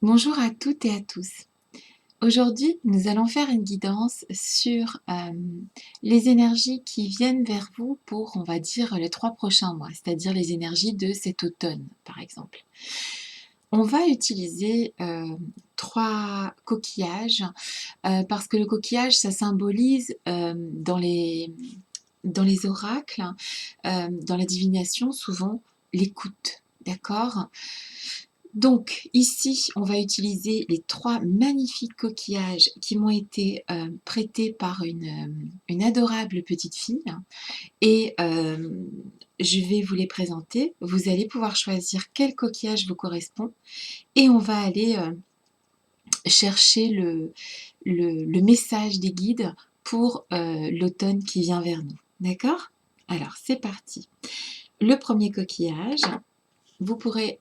Bonjour à toutes et à tous. Aujourd'hui, nous allons faire une guidance sur les énergies qui viennent vers vous pour, on va dire, les 3 prochains mois, c'est-à-dire les énergies de cet automne, par exemple. On va utiliser 3 coquillages parce que le coquillage, ça symbolise dans les oracles, dans la divination, souvent l'écoute, d'accord? Donc ici, on va utiliser les 3 magnifiques coquillages qui m'ont été, prêtés par une adorable petite fille et je vais vous les présenter. Vous allez pouvoir choisir quel coquillage vous correspond et on va aller, chercher le message des guides pour, l'automne qui vient vers nous. D'accord? Alors c'est parti. Le premier coquillage, vous pourrez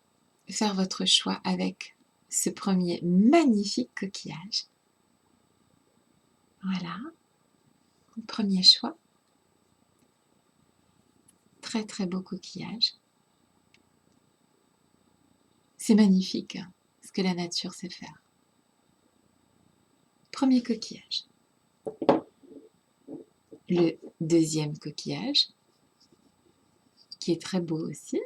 faire votre choix avec ce premier magnifique coquillage. Voilà, premier choix. Très très beau coquillage. C'est magnifique ce que la nature sait faire. Premier coquillage. Le deuxième coquillage, qui est très beau aussi.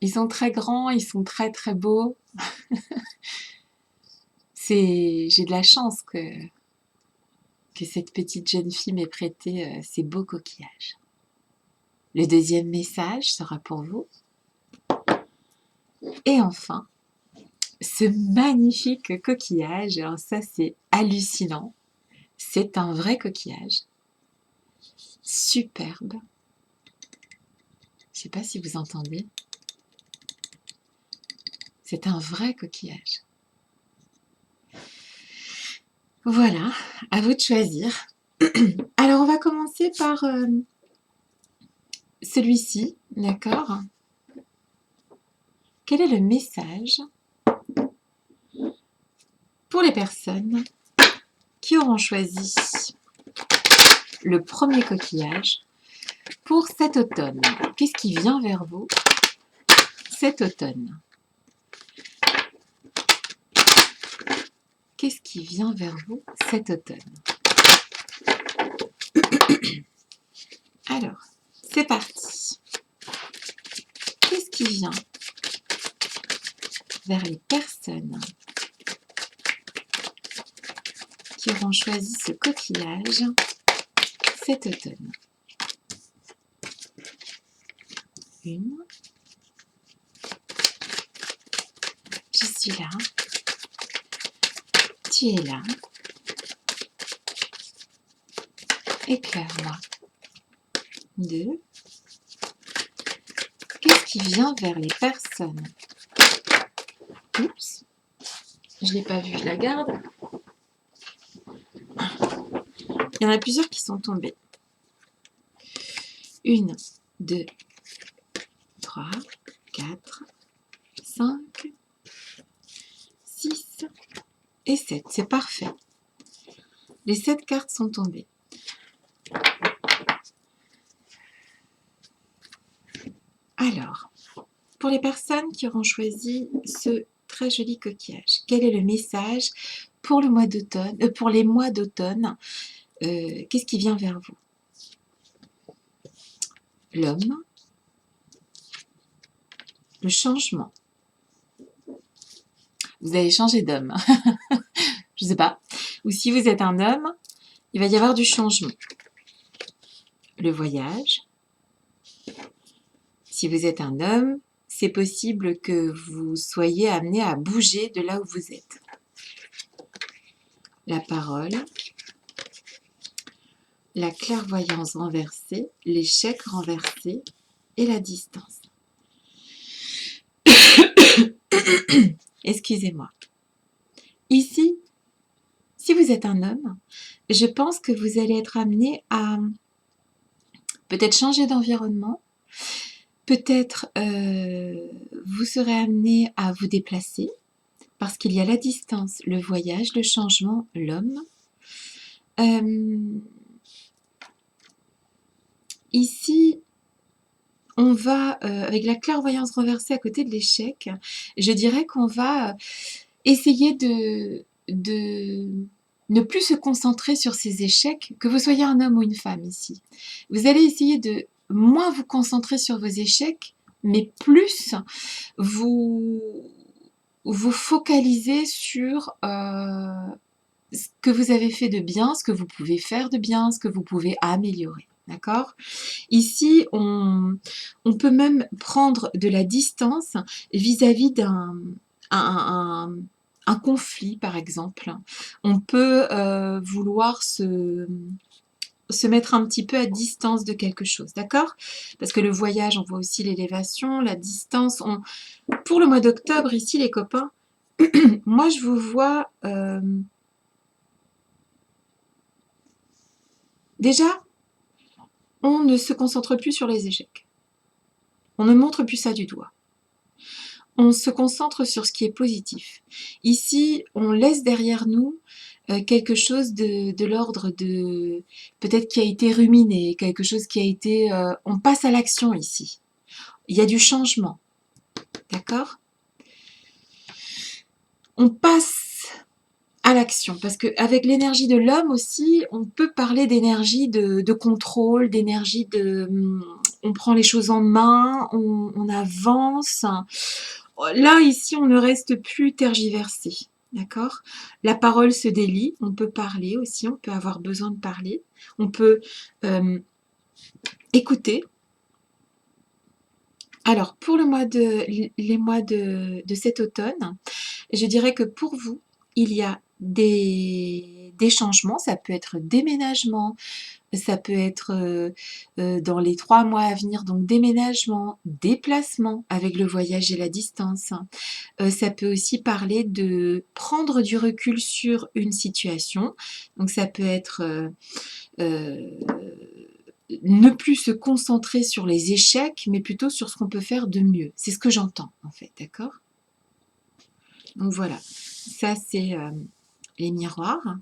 Ils sont très grands, ils sont très très beaux. J'ai de la chance que cette petite jeune fille m'ait prêté ces beaux coquillages. Le deuxième message sera pour vous. Et enfin, ce magnifique coquillage, alors ça c'est hallucinant, c'est un vrai coquillage, superbe. Je ne sais pas si vous entendez, c'est un vrai coquillage. Voilà, à vous de choisir. Alors on va commencer par celui-ci, d'accord? Quel est le message pour les personnes qui auront choisi le premier coquillage pour cet automne? Qu'est-ce qui vient vers vous cet automne? Qu'est-ce qui vient vers vous cet automne? Alors, c'est parti. Qu'est-ce qui vient vers les personnes qui auront choisi ce coquillage cet automne? Une. Je suis là. Tu es là. Éclaire-moi. Deux. Qu'est-ce qui vient vers les personnes? Oups. Je ne l'ai pas vu, je la garde. Il y en a plusieurs qui sont tombés. Une, deux, trois, quatre, cinq, six et sept. C'est parfait. Les 7 cartes sont tombées. Alors, pour les personnes qui auront choisi ce très joli coquillage, quel est le message pour le mois d'automne, pour les mois d'automne? Qu'est-ce qui vient vers vous? L'homme, le changement. Vous allez changer d'homme. Je ne sais pas. Ou si vous êtes un homme, il va y avoir du changement. Le voyage. Si vous êtes un homme, c'est possible que vous soyez amené à bouger de là où vous êtes. La parole, la clairvoyance renversée, l'échec renversé et la distance. Excusez-moi. Ici, si vous êtes un homme, je pense que vous allez être amené à peut-être changer d'environnement, peut-être vous serez amené à vous déplacer, parce qu'il y a la distance, le voyage, le changement, l'homme. Ici, on va, avec la clairvoyance renversée à côté de l'échec, je dirais qu'on va essayer de ne plus se concentrer sur ces échecs, que vous soyez un homme ou une femme ici. Vous allez essayer de moins vous concentrer sur vos échecs, mais plus vous vous focaliser sur ce que vous avez fait de bien, ce que vous pouvez faire de bien, ce que vous pouvez améliorer. D'accord? Ici, on peut même prendre de la distance vis-à-vis d'un un conflit, par exemple. On peut vouloir se mettre un petit peu à distance de quelque chose, d'accord? Parce que le voyage, on voit aussi l'élévation, la distance. Pour le mois d'octobre, ici, les copains, moi, je vous vois... déjà, on ne se concentre plus sur les échecs. On ne montre plus ça du doigt. On se concentre sur ce qui est positif. Ici, on laisse derrière nous quelque chose de l'ordre de... peut-être qui a été ruminé, quelque chose qui a été... on passe à l'action ici. Il y a du changement. D'accord? On passe à l'action, parce qu'avec l'énergie de l'homme aussi, on peut parler d'énergie de contrôle, d'énergie de... on prend les choses en main, on avance. Là, ici, on ne reste plus tergiversé. D'accord? La parole se délie, on peut parler aussi, on peut avoir besoin de parler, on peut écouter. Alors, pour les mois de cet automne, je dirais que pour vous, il y a des changements, ça peut être déménagement, ça peut être dans les 3 mois à venir, donc déménagement, déplacement avec le voyage et la distance. Ça peut aussi parler de prendre du recul sur une situation, donc ça peut être ne plus se concentrer sur les échecs, mais plutôt sur ce qu'on peut faire de mieux. C'est ce que j'entends en fait, d'accord? Donc voilà, ça c'est les miroirs.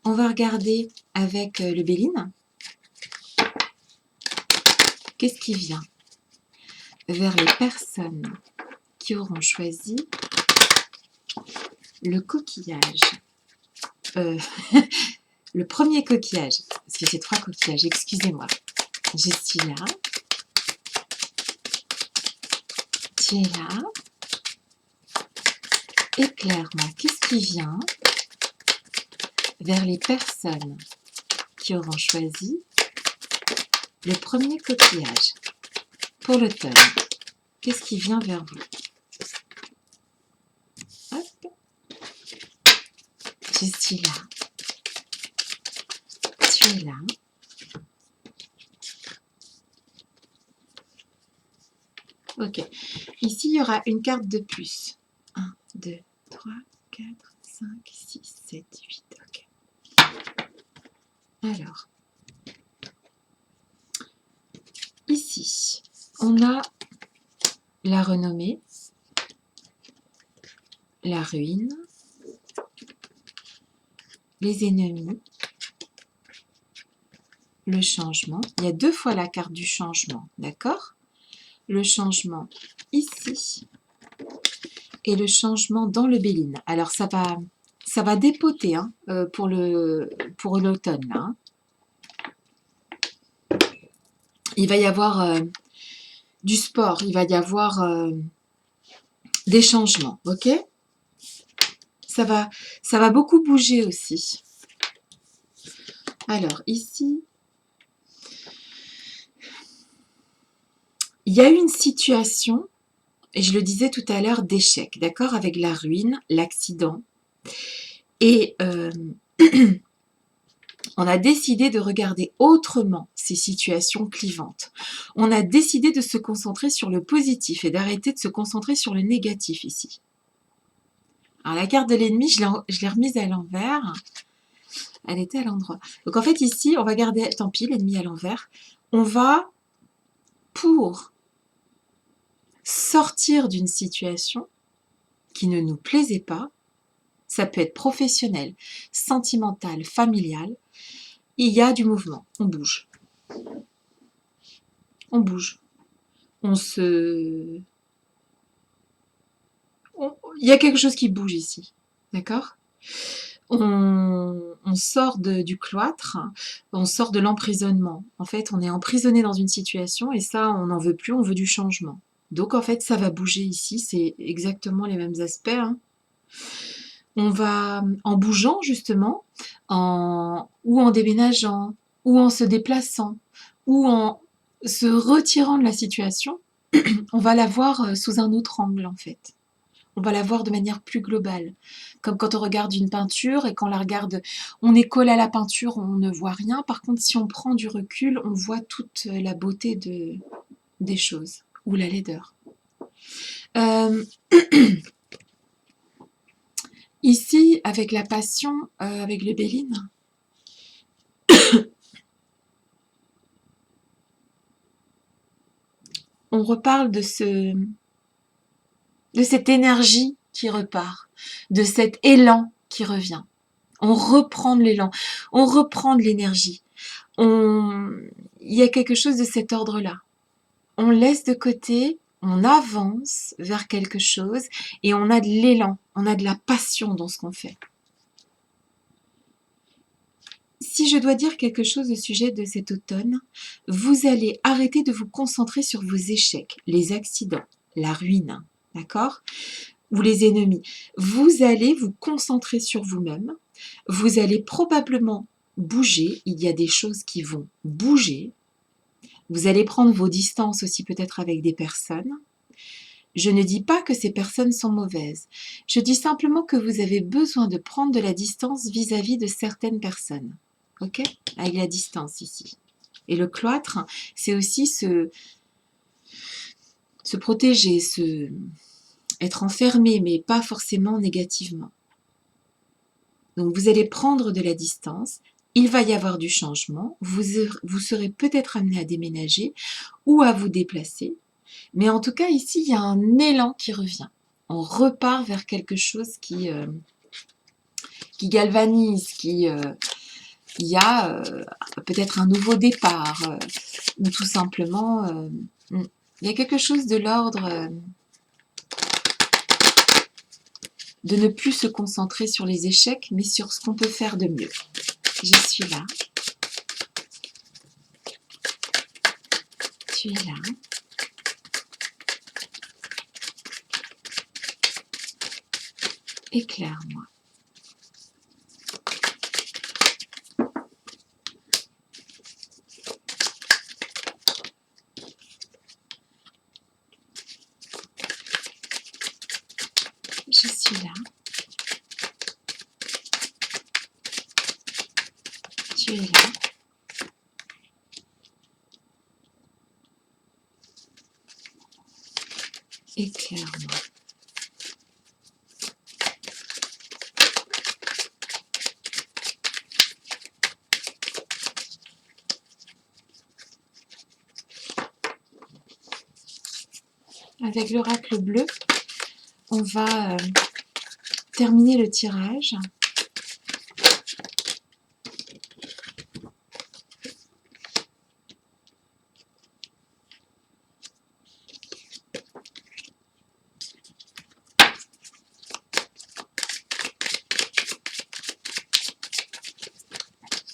On va regarder avec le Béline. Qu'est-ce qui vient vers les personnes qui auront choisi le coquillage le premier coquillage, parce que c'est 3 coquillages, excusez-moi. Je suis là. Tu es là. Éclaire-moi, qu'est-ce qui vient vers les personnes qui auront choisi le premier coquillage pour l'automne? Qu'est-ce qui vient vers vous? Hop. Je suis là. Tu es là. Ok. Ici, il y aura une carte de plus. 1, 2, 3, 4, 5, 6, 7, 8. Ok. Alors, ici, on a la renommée, la ruine, les ennemis, le changement. Il y a 2 fois la carte du changement, d'accord? Le changement ici et le changement dans le Béline. Alors ça va dépoter hein, pour l'automne. Hein. Il va y avoir du sport, il va y avoir des changements, ok? Ça va beaucoup bouger aussi. Alors ici, il y a une situation, et je le disais tout à l'heure, d'échec, d'accord? Avec la ruine, l'accident. Et on a décidé de regarder autrement ces situations clivantes. On a décidé de se concentrer sur le positif et d'arrêter de se concentrer sur le négatif ici. Alors la carte de l'ennemi, je l'ai remise à l'envers. Elle était à l'endroit. Donc en fait ici, on va garder, tant pis, l'ennemi à l'envers. On va, pour sortir d'une situation qui ne nous plaisait pas, ça peut être professionnel, sentimental, familial, il y a du mouvement, on bouge. On bouge. on se... Il y a quelque chose qui bouge ici, d'accord? On sort du cloître, on sort de l'emprisonnement. En fait, on est emprisonné dans une situation et ça, on n'en veut plus, on veut du changement. Donc, en fait, ça va bouger ici, c'est exactement les mêmes aspects, hein. On va, en bougeant justement, ou en déménageant, ou en se déplaçant, ou en se retirant de la situation, on va la voir sous un autre angle en fait. On va la voir de manière plus globale. Comme quand on regarde une peinture et qu'on la regarde, on est collé à la peinture, on ne voit rien. Par contre, si on prend du recul, on voit toute la beauté des choses, ou la laideur. Euh, Ici, avec la passion, avec le Béline, on reparle de cette énergie qui repart, de cet élan qui revient. On reprend de l'élan, on reprend de l'énergie. Il y a quelque chose de cet ordre-là. On laisse de côté, on avance vers quelque chose et on a de l'élan, on a de la passion dans ce qu'on fait. Si je dois dire quelque chose au sujet de cet automne, vous allez arrêter de vous concentrer sur vos échecs, les accidents, la ruine, d'accord? Ou les ennemis. Vous allez vous concentrer sur vous-même. Vous allez probablement bouger. Il y a des choses qui vont bouger. Vous allez prendre vos distances aussi peut-être avec des personnes. Je ne dis pas que ces personnes sont mauvaises. Je dis simplement que vous avez besoin de prendre de la distance vis-à-vis de certaines personnes. Ok? Avec la distance ici. Et le cloître, c'est aussi se protéger, être enfermé, mais pas forcément négativement. Donc vous allez prendre de la distance, il va y avoir du changement, vous serez peut-être amené à déménager ou à vous déplacer, mais en tout cas ici il y a un élan qui revient. On repart vers quelque chose qui galvanise, il y a peut-être un nouveau départ, ou tout simplement il y a quelque chose de l'ordre de ne plus se concentrer sur les échecs, mais sur ce qu'on peut faire de mieux. Je suis là. Tu es là. Éclaire-moi. Je suis là. Tu es là. Éclaire-moi. Avec l'oracle bleu, on va terminer le tirage.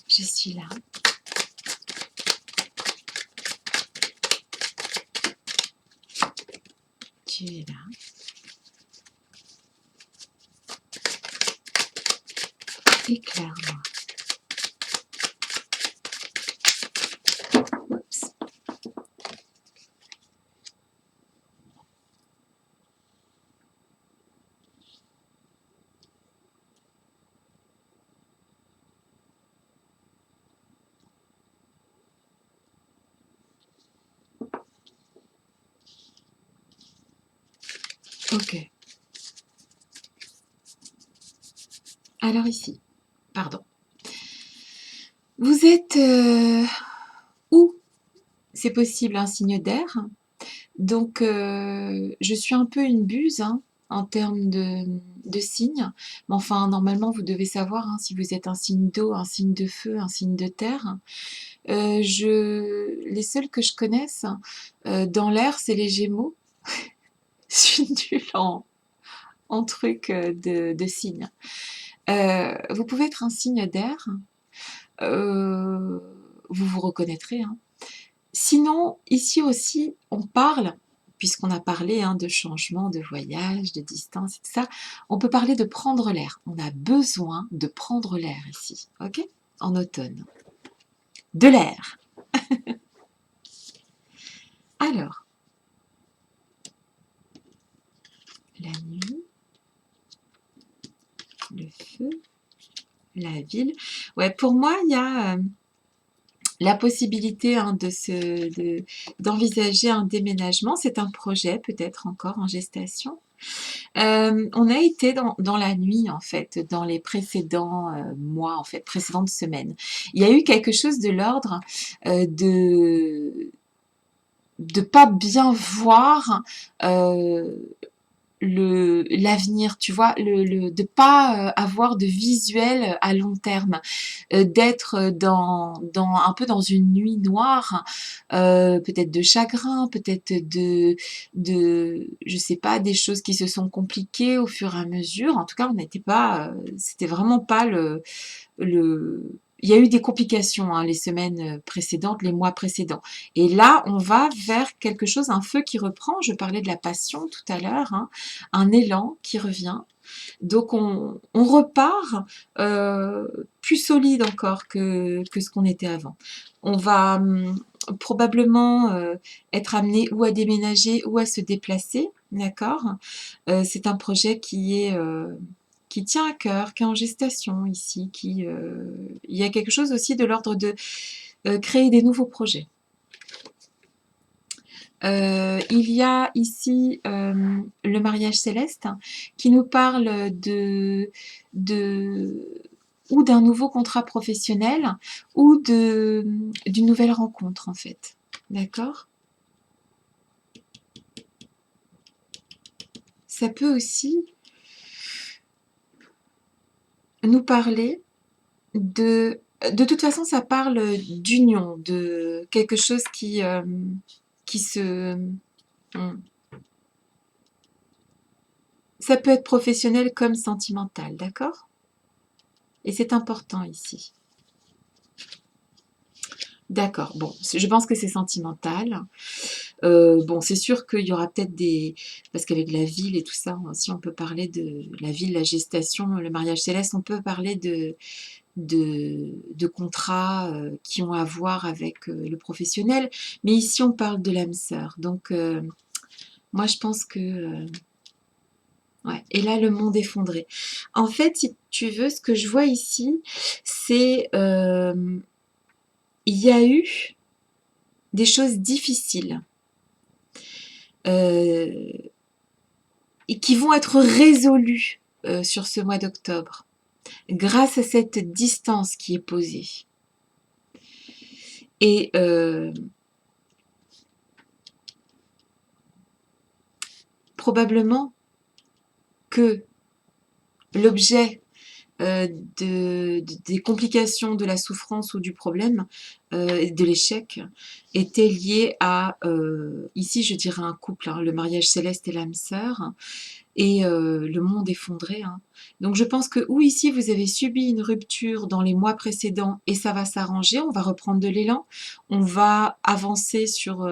Je suis là. Tu es là. Éclaire-moi. Oups. Ok. Alors ici, pardon. Vous êtes où c'est possible un signe d'air. Donc je suis un peu une buse hein, en termes de signes. Mais enfin, normalement, vous devez savoir hein, si vous êtes un signe d'eau, un signe de feu, un signe de terre. Les seuls que je connaisse dans l'air, c'est les Gémeaux. Je suis nulle en trucs de signes. Vous pouvez être un signe d'air. Vous vous reconnaîtrez. Hein. Sinon, ici aussi, on parle, puisqu'on a parlé hein, de changement, de voyage, de distance et tout ça, on peut parler de prendre l'air. On a besoin de prendre l'air ici, ok? En automne. De l'air. Alors, la nuit, le feu, la ville. Ouais, pour moi, il y a la possibilité hein, d'envisager un déménagement. C'est un projet peut-être encore en gestation. On a été dans la nuit en fait, dans les précédents mois en fait, précédentes semaines. Il y a eu quelque chose de l'ordre de pas bien voir l'avenir, tu vois, de pas avoir de visuel à long terme, d'être dans un peu dans une nuit noire, peut-être de chagrin, peut-être je sais pas, des choses qui se sont compliquées au fur et à mesure. En tout cas, on n'était pas, c'était vraiment pas le il y a eu des complications hein, les semaines précédentes, les mois précédents. Et là, on va vers quelque chose, un feu qui reprend. Je parlais de la passion tout à l'heure, hein, un élan qui revient. Donc on repart plus solide encore que ce qu'on était avant. On va probablement être amené ou à déménager ou à se déplacer, d'accord. C'est un projet qui tient à cœur, qui est en gestation ici, il y a quelque chose aussi de l'ordre de créer des nouveaux projets. Il y a ici le mariage céleste qui nous parle ou d'un nouveau contrat professionnel ou d'une nouvelle rencontre en fait. D'accord? Ça peut aussi nous parler de toute façon, ça parle d'union, de quelque chose qui se... Ça peut être professionnel comme sentimental, d'accord? Et c'est important ici. D'accord, bon, je pense que c'est sentimental. Bon, c'est sûr qu'il y aura peut-être des... Parce qu'avec la ville et tout ça, aussi on peut parler de la ville, la gestation, le mariage céleste, on peut parler de contrats qui ont à voir avec le professionnel. Mais ici, on parle de l'âme sœur. Donc, moi, je pense que... ouais. Et là, le monde effondré. En fait, si tu veux, ce que je vois ici, c'est... il y a eu des choses difficiles et qui vont être résolues sur ce mois d'octobre grâce à cette distance qui est posée. Et probablement que l'objet des complications, de la souffrance ou du problème, de l'échec, était lié à, ici je dirais un couple, hein, le mariage céleste et l'âme sœur, et le monde effondré. Hein. Donc je pense que ou ici vous avez subi une rupture dans les mois précédents et ça va s'arranger, on va reprendre de l'élan, on va avancer sur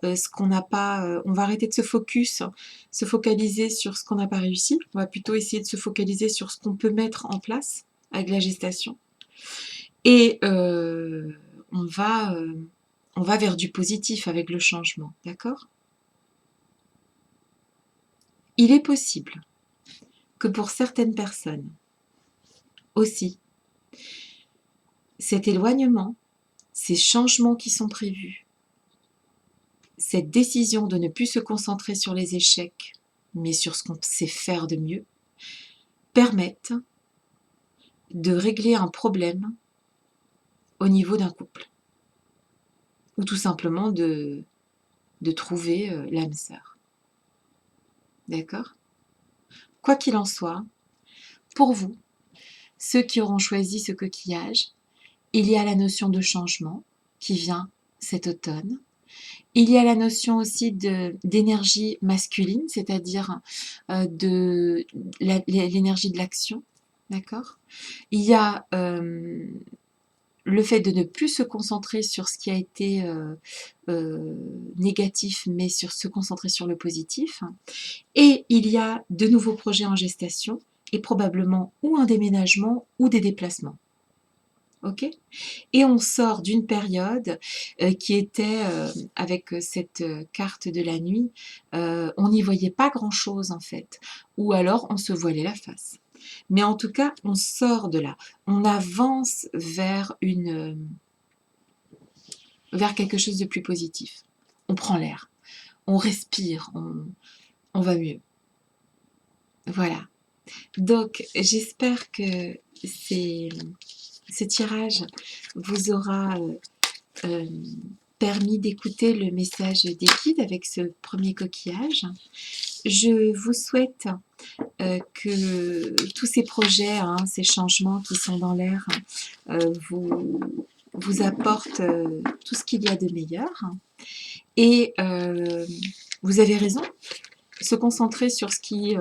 ce qu'on n'a pas, on va arrêter de se focaliser sur ce qu'on n'a pas réussi, on va plutôt essayer de se focaliser sur ce qu'on peut mettre en place avec la gestation. Et on va vers du positif avec le changement, d'accord? Il est possible que pour certaines personnes aussi, cet éloignement, ces changements qui sont prévus, cette décision de ne plus se concentrer sur les échecs, mais sur ce qu'on sait faire de mieux, permettent de régler un problème au niveau d'un couple. Ou tout simplement de trouver l'âme sœur. D'accord? Quoi qu'il en soit, pour vous, ceux qui auront choisi ce coquillage, il y a la notion de changement qui vient cet automne. Il y a la notion aussi d'énergie masculine, c'est-à-dire de l'énergie de l'action, d'accord? Il y a le fait de ne plus se concentrer sur ce qui a été négatif, mais sur se concentrer sur le positif. Et il y a de nouveaux projets en gestation, et probablement ou un déménagement ou des déplacements. Ok? Et on sort d'une période qui était, avec cette carte de la nuit, on n'y voyait pas grand-chose en fait, ou alors on se voilait la face. Mais en tout cas, on sort de là, on avance vers vers quelque chose de plus positif. On prend l'air, on respire, on va mieux. Voilà. Donc, j'espère que ce tirage vous aura permis d'écouter le message des guides avec ce premier coquillage. Je vous souhaite que tous ces projets, ces changements qui sont dans l'air, vous apportent tout ce qu'il y a de meilleur. Et vous avez raison, se concentrer sur ce qui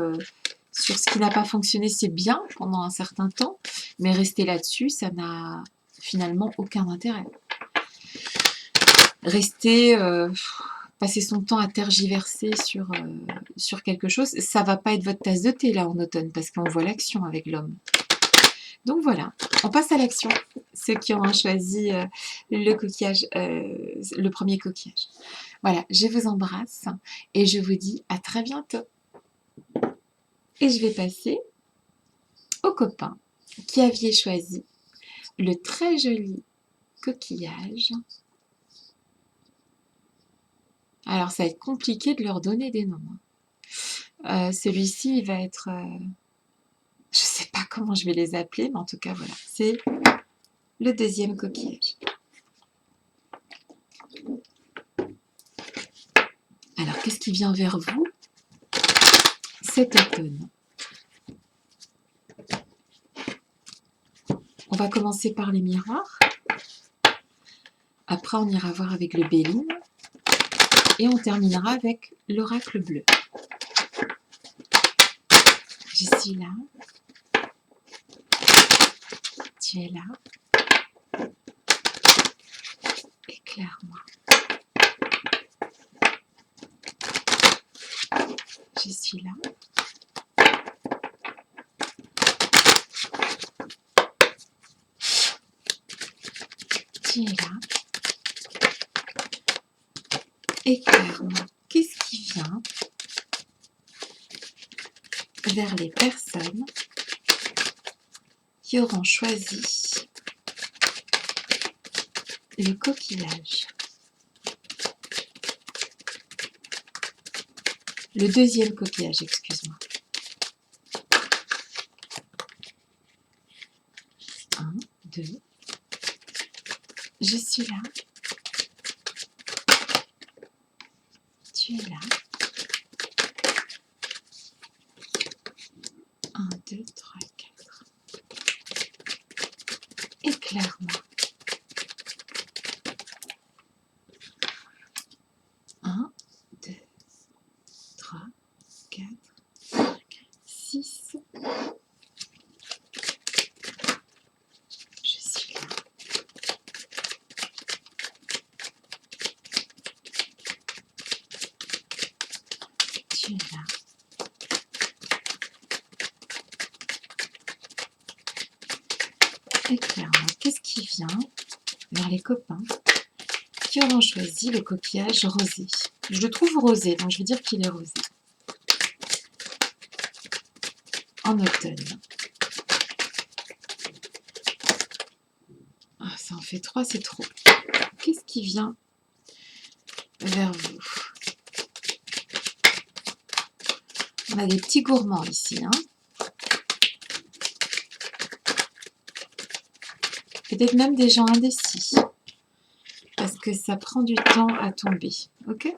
n'a pas fonctionné, c'est bien pendant un certain temps, mais rester là-dessus, ça n'a finalement aucun intérêt. Rester, passer son temps à tergiverser sur quelque chose, ça va pas être votre tasse de thé là en automne, parce qu'on voit l'action avec l'homme. Donc voilà, on passe à l'action, ceux qui auront choisi le coquillage, le premier coquillage. Voilà, je vous embrasse et je vous dis à très bientôt. Et je vais passer au copain qui aviez choisi le très joli coquillage. Alors ça va être compliqué de leur donner des noms. Celui-ci, il va être... je ne sais pas comment je vais les appeler, mais en tout cas, voilà. C'est le deuxième coquillage. Alors, qu'est-ce qui vient vers vous cet automne? On va commencer par les miroirs. Après, on ira voir avec le Béline. Et on terminera avec l'oracle bleu. Je suis là. Tu es là. Éclaire-moi. Je suis là. Tu es là. Éclaire-moi. Qu'est-ce qui vient vers les personnes qui auront choisi le coquillage? Le deuxième coquillage, excuse-moi. 1, 2. Je suis là. Tu es là. 1, 2, 3, 4. Éclaire-moi. 1, 2, 3, 4, 5, 6. Je suis là. Tu es là. Éclaire-moi. Qu'est-ce qui vient vers les copains qui auront choisi le coquillage rosé? Je le trouve rosé, donc je vais dire qu'il est rosé. En automne. Ah, ça en fait 3, c'est trop. Qu'est-ce qui vient vers vous? On a des petits gourmands ici, hein. Peut-être même des gens indécis. Parce que ça prend du temps à tomber. Ok?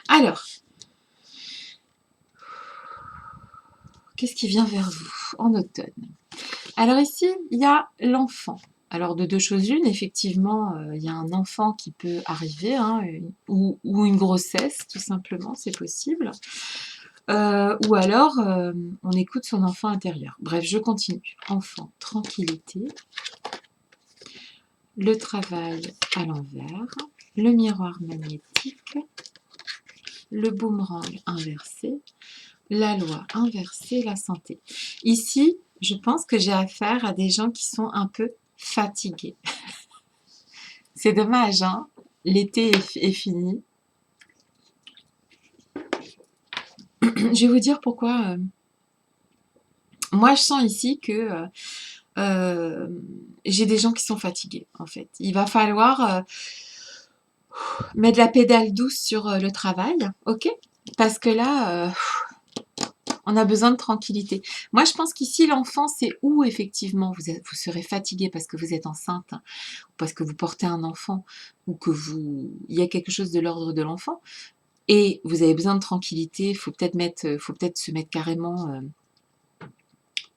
Alors, qu'est-ce qui vient vers vous? en automne. Alors ici, il y a l'enfant. Alors de deux choses l'une, effectivement, il y a un enfant qui peut arriver, hein, ou une grossesse, tout simplement, c'est possible. Ou alors, on écoute son enfant intérieur. Bref, je continue. Enfant, tranquillité, le travail à l'envers, le miroir magnétique, le boomerang inversé, la loi inversée, la santé. Ici, je pense que j'ai affaire à des gens qui sont un peu fatigués. C'est dommage, hein? L'été est fini. Je vais vous dire pourquoi. Moi, je sens ici que j'ai des gens qui sont fatigués, en fait. Il va falloir mettre la pédale douce sur le travail, ok? Parce que là, on a besoin de tranquillité. Moi, je pense qu'ici, l'enfant, c'est où effectivement vous serez fatigué parce que vous êtes enceinte, ou parce que vous portez un enfant, ou que il y a quelque chose de l'ordre de l'enfant, et vous avez besoin de tranquillité. Il faut peut-être se mettre carrément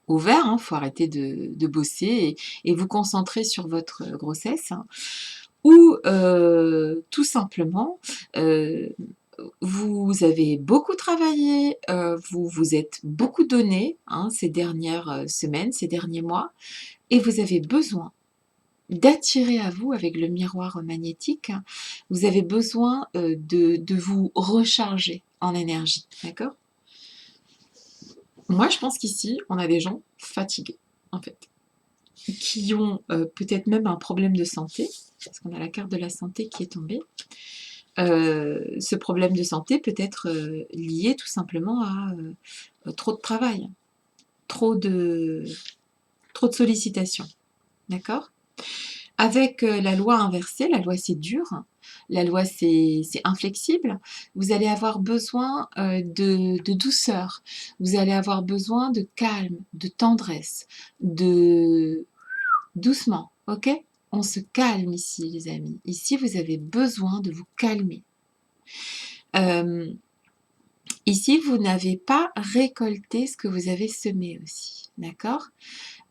au vert. Il faut arrêter de bosser et vous concentrer sur votre grossesse, hein. Ou tout simplement, vous avez beaucoup travaillé, vous vous êtes beaucoup donné, hein, ces dernières semaines, ces derniers mois, et vous avez besoin d'attirer à vous avec le miroir magnétique. Vous avez besoin de vous recharger en énergie, d'accord? Moi, je pense qu'ici, on a des gens fatigués, en fait, qui ont peut-être même un problème de santé, parce qu'on a la carte de la santé qui est tombée. Ce problème de santé peut être lié tout simplement à trop de travail, trop de, trop de sollicitations, d'accord? Avec la loi inversée, la loi c'est dur, la loi c'est inflexible, vous allez avoir besoin de douceur, vous allez avoir besoin de calme, de tendresse, de doucement, ok? On se calme ici, les amis. Ici, vous avez besoin de vous calmer. Ici, vous n'avez pas récolté ce que vous avez semé aussi, d'accord?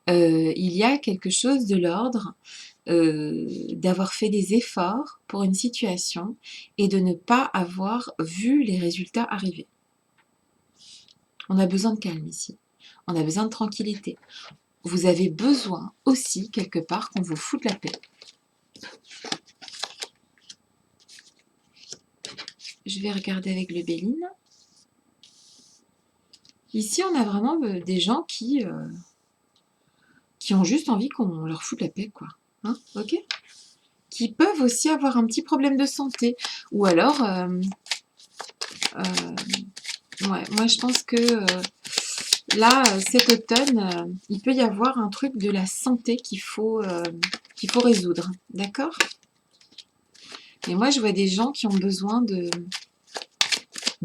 Il y a quelque chose de l'ordre d'avoir fait des efforts pour une situation et de ne pas avoir vu les résultats arriver. On a besoin de calme ici. On a besoin de tranquillité. Vous avez besoin aussi, quelque part, qu'on vous foute la paix. Je vais regarder avec le Béline. Ici, on a vraiment des gens qui ont juste envie qu'on leur foute la paix, quoi. Hein, ok? Qui peuvent aussi avoir un petit problème de santé. Ou alors, ouais, moi je pense que là, cet automne, il peut y avoir un truc de la santé qu'il faut résoudre. D'accord? Et moi, je vois des gens qui ont besoin de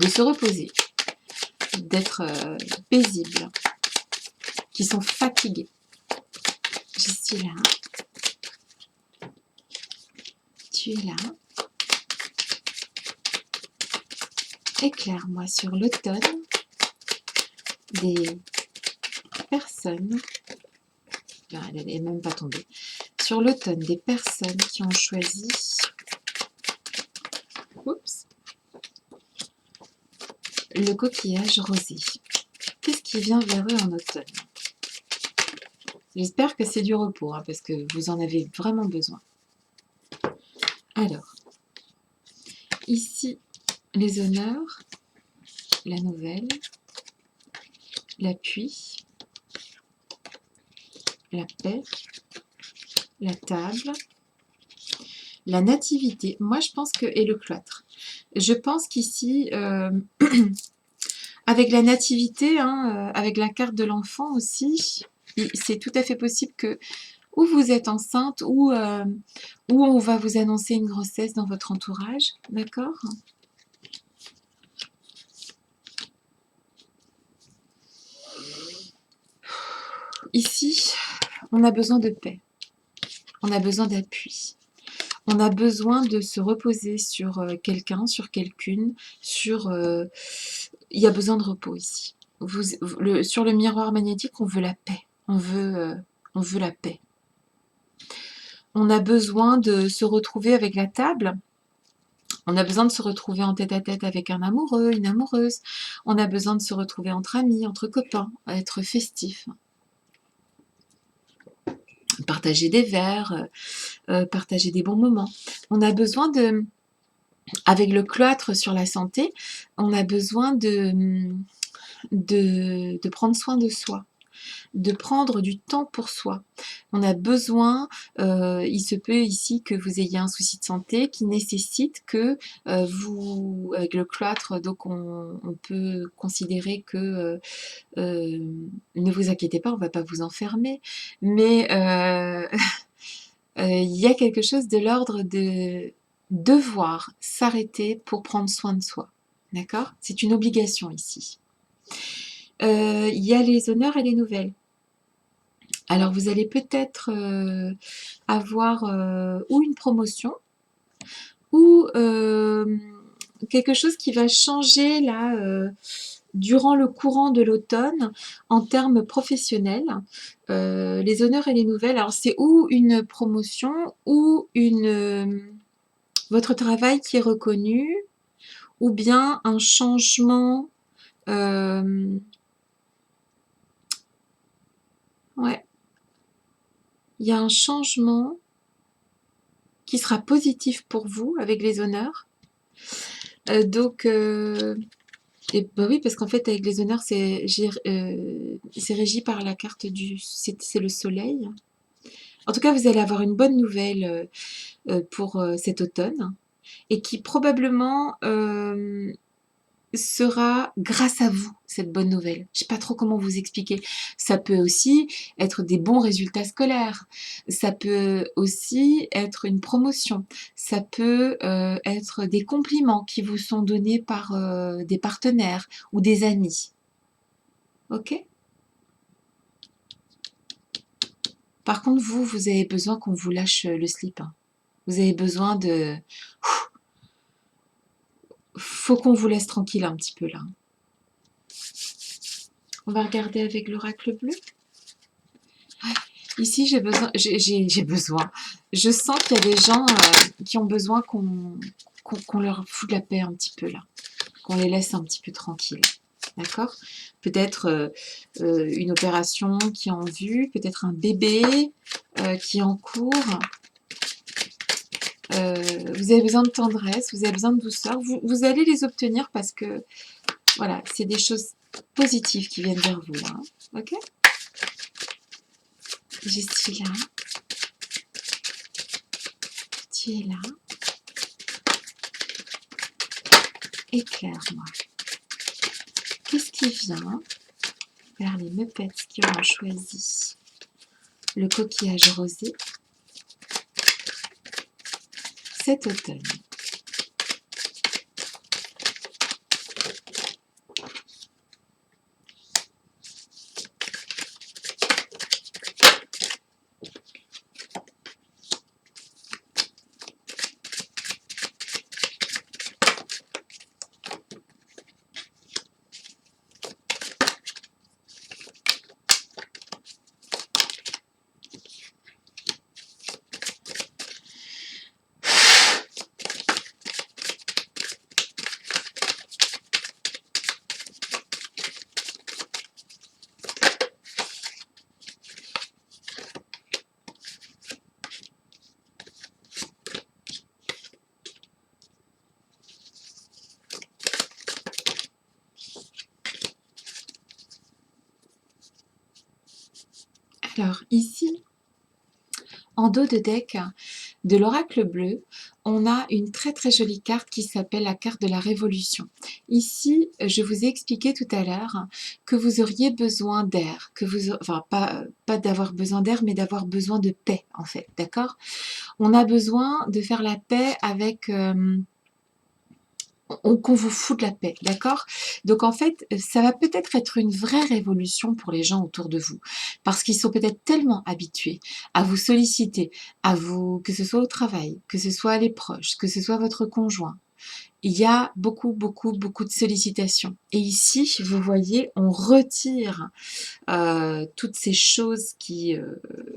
se reposer, d'être paisibles, qui sont fatigués. Je suis là. Tu es là. Éclaire-moi sur l'automne des personnes. Non, elle n'est même pas tombée. Sur l'automne des personnes qui ont choisi. Oups. Le coquillage rosé. Qu'est-ce qui vient vers eux en automne? J'espère que c'est du repos, hein, parce que vous en avez vraiment besoin. Alors, ici, les honneurs, la nouvelle, l'appui, la paix, la table, la nativité. Moi, je pense que... Et le cloître. Je pense qu'ici... avec la nativité, hein, avec la carte de l'enfant aussi, c'est tout à fait possible que ou vous êtes enceinte ou on va vous annoncer une grossesse dans votre entourage, d'accord? Ici, on a besoin de paix, on a besoin d'appui, on a besoin de se reposer sur quelqu'un, sur quelqu'une, il y a besoin de repos ici. sur le miroir magnétique, on veut la paix. On veut la paix. On a besoin de se retrouver avec la table. On a besoin de se retrouver en tête-à-tête avec un amoureux, une amoureuse. On a besoin de se retrouver entre amis, entre copains, être festif. Partager des verres, partager des bons moments. On a besoin de, avec le cloître sur la santé, on a besoin de prendre soin de soi, de prendre du temps pour soi. On a besoin, il se peut ici que vous ayez un souci de santé qui nécessite que vous, avec le cloître, donc on peut considérer que, ne vous inquiétez pas, on ne va pas vous enfermer, mais il y a quelque chose de l'ordre de devoir s'arrêter pour prendre soin de soi. D'accord? C'est une obligation ici. Il y a les honneurs et les nouvelles. Alors vous allez peut-être avoir ou une promotion ou quelque chose qui va changer là durant le courant de l'automne en termes professionnels. Les honneurs et les nouvelles, alors c'est ou une promotion ou votre travail qui est reconnu ou bien un changement. Ouais, il y a un changement qui sera positif pour vous avec les honneurs. Donc, et bah oui, parce qu'en fait, avec les honneurs, c'est régi par la carte c'est le soleil. En tout cas, vous allez avoir une bonne nouvelle pour cet automne et qui probablement sera grâce à vous, cette bonne nouvelle. Je ne sais pas trop comment vous expliquer. Ça peut aussi être des bons résultats scolaires. Ça peut aussi être une promotion. Ça peut être des compliments qui vous sont donnés par des partenaires ou des amis. Ok? Par contre, vous avez besoin qu'on vous lâche le slip, hein. Vous avez besoin de... Faut qu'on vous laisse tranquille un petit peu là. On va regarder avec l'oracle bleu. Ici, j'ai besoin, j'ai besoin. Je sens qu'il y a des gens qui ont besoin qu'on leur foute la paix un petit peu là, qu'on les laisse un petit peu tranquilles. D'accord? Peut-être une opération qui est en vue, peut-être un bébé qui est en cours. Vous avez besoin de tendresse, vous avez besoin de douceur. Vous allez les obtenir parce que, voilà, c'est des choses positives qui viennent vers vous. Hein. Ok? Je suis là. Tu es là. Éclaire-moi. Qu'est-ce qui vient vers les meupettes qui auront choisi le coquillage rosé cet automne? Alors ici, en dos de deck de l'oracle bleu, on a une très très jolie carte qui s'appelle la carte de la révolution. Ici, je vous ai expliqué tout à l'heure que vous auriez besoin d'air, enfin pas d'avoir besoin d'air, mais d'avoir besoin de paix en fait, d'accord? On a besoin de faire la paix avec... qu'on vous foute la paix, d'accord? Donc en fait, ça va peut-être être une vraie révolution pour les gens autour de vous, parce qu'ils sont peut-être tellement habitués à vous solliciter, à vous, que ce soit au travail, que ce soit les proches, que ce soit votre conjoint. il y a beaucoup, beaucoup, beaucoup de sollicitations. Et ici, vous voyez, on retire toutes ces choses qui,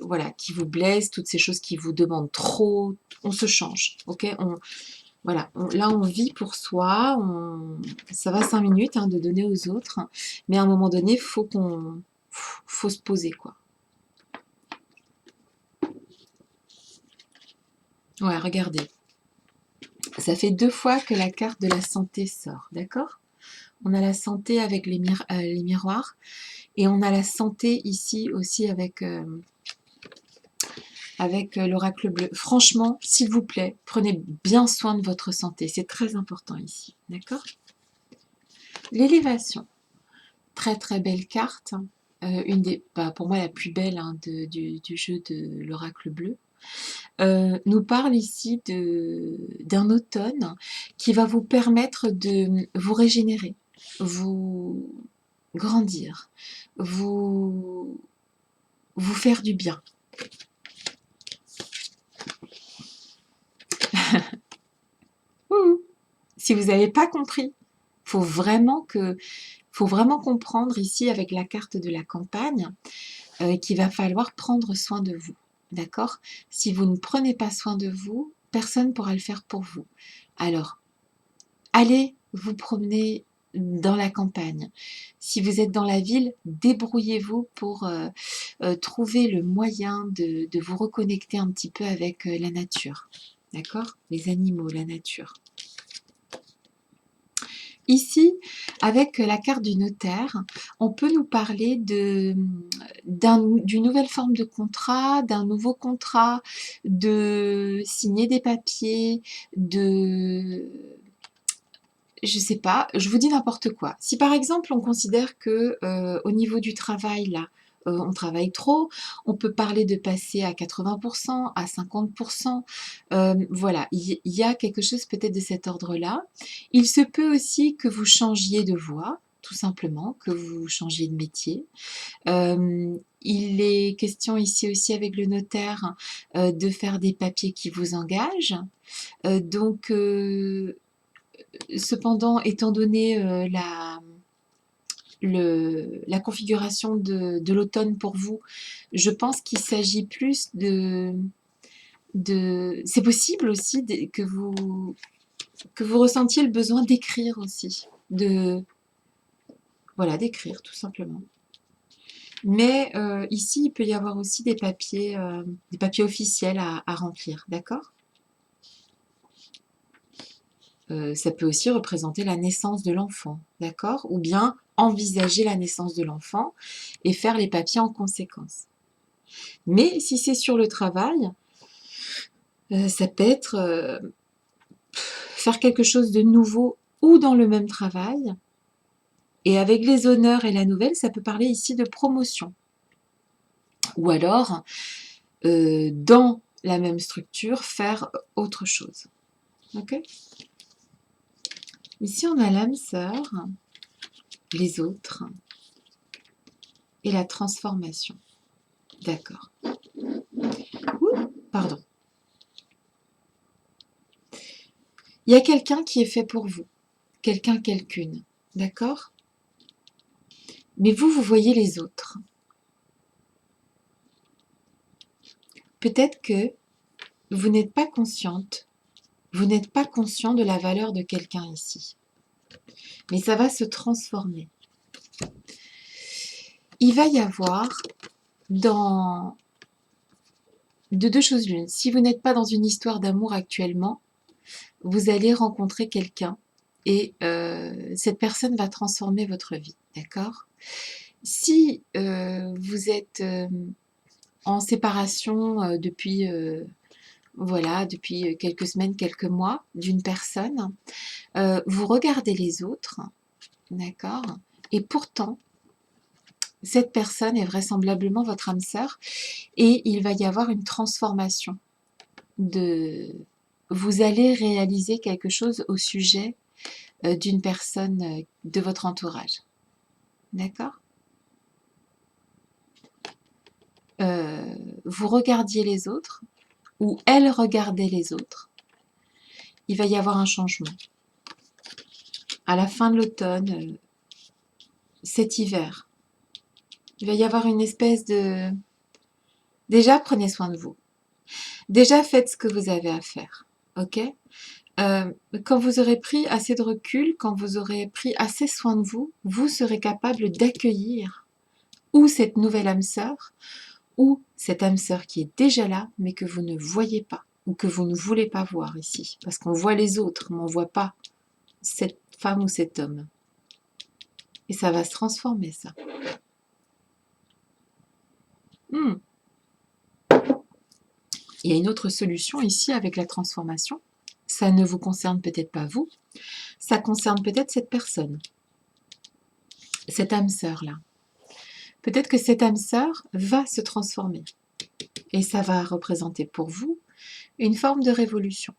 voilà, qui vous blessent, toutes ces choses qui vous demandent trop. On se change, ok? Voilà, là on vit pour soi, ça va 5 minutes hein, de donner aux autres, mais à un moment donné, faut se poser quoi. Ouais, regardez. Ça fait 2 fois que la carte de la santé sort, d'accord? On a la santé avec les miroirs et on a la santé ici aussi avec l'oracle bleu. Franchement, s'il vous plaît, prenez bien soin de votre santé. C'est très important ici, d'accord? L'élévation. Très très belle carte. Une des, bah, pour moi, la plus belle hein, du jeu de l'oracle bleu. Nous parle ici d'un automne qui va vous permettre de vous régénérer, vous grandir, vous faire du bien. Si vous n'avez pas compris, faut vraiment comprendre ici avec la carte de la campagne qu'il va falloir prendre soin de vous. D'accord? Si vous ne prenez pas soin de vous, personne ne pourra le faire pour vous. Alors, allez vous promener dans la campagne. Si vous êtes dans la ville, débrouillez-vous pour trouver le moyen de vous reconnecter un petit peu avec la nature. D'accord? Les animaux, la nature. Ici, avec la carte du notaire, on peut nous parler d'une nouvelle forme de contrat, d'un nouveau contrat, de signer des papiers, je sais pas, je vous dis n'importe quoi. Si par exemple on considère que au niveau du travail là, on travaille trop, on peut parler de passer à 80%, à 50%. Voilà, il y a quelque chose peut-être de cet ordre-là. Il se peut aussi que vous changiez de voie, tout simplement, que vous changiez de métier. Il est question ici aussi avec le notaire de faire des papiers qui vous engagent. Donc cependant, étant donné la configuration de l'automne pour vous, je pense qu'il s'agit plus c'est possible aussi que vous ressentiez le besoin d'écrire aussi, voilà, d'écrire tout simplement. Mais ici, il peut y avoir aussi des papiers officiels à remplir, d'accord? Ça peut aussi représenter la naissance de l'enfant, d'accord? Ou bien envisager la naissance de l'enfant et faire les papiers en conséquence. Mais si c'est sur le travail, ça peut être faire quelque chose de nouveau ou dans le même travail. Et avec les honneurs et la nouvelle, ça peut parler ici de promotion. Ou alors, dans la même structure, faire autre chose. Ok? Ici, on a l'âme sœur, les autres et la transformation. D'accord. Pardon. Il y a quelqu'un qui est fait pour vous. Quelqu'un, quelqu'une. D'accord? Mais vous voyez les autres. Peut-être que vous n'êtes pas consciente, vous n'êtes pas conscient de la valeur de quelqu'un ici. Mais ça va se transformer. Il va y avoir de deux choses l'une. Si vous n'êtes pas dans une histoire d'amour actuellement, vous allez rencontrer quelqu'un et cette personne va transformer votre vie. D'accord? Si vous êtes en séparation depuis quelques semaines, quelques mois d'une personne, vous regardez les autres, d'accord? Et pourtant, cette personne est vraisemblablement votre âme sœur et il va y avoir une transformation vous allez réaliser quelque chose au sujet d'une personne de votre entourage. D'accord? Vous regardiez les autres ou elle regardait les autres. Il va y avoir un changement. à la fin de l'automne, cet hiver. Il va y avoir une espèce de... Déjà, prenez soin de vous. Déjà, faites ce que vous avez à faire. Ok? Quand vous aurez pris assez de recul, quand vous aurez pris assez soin de vous, vous serez capable d'accueillir ou cette nouvelle âme sœur, ou cette âme sœur qui est déjà là, mais que vous ne voyez pas, ou que vous ne voulez pas voir ici. Parce qu'on voit les autres, mais on ne voit pas cette femme ou cet homme. Et ça va se transformer, ça. Hmm. Il y a une autre solution ici avec la transformation. Ça ne vous concerne peut-être pas vous, ça concerne peut-être cette personne, cette âme sœur-là. Peut-être que cette âme sœur va se transformer. Et ça va représenter pour vous une forme de révolution.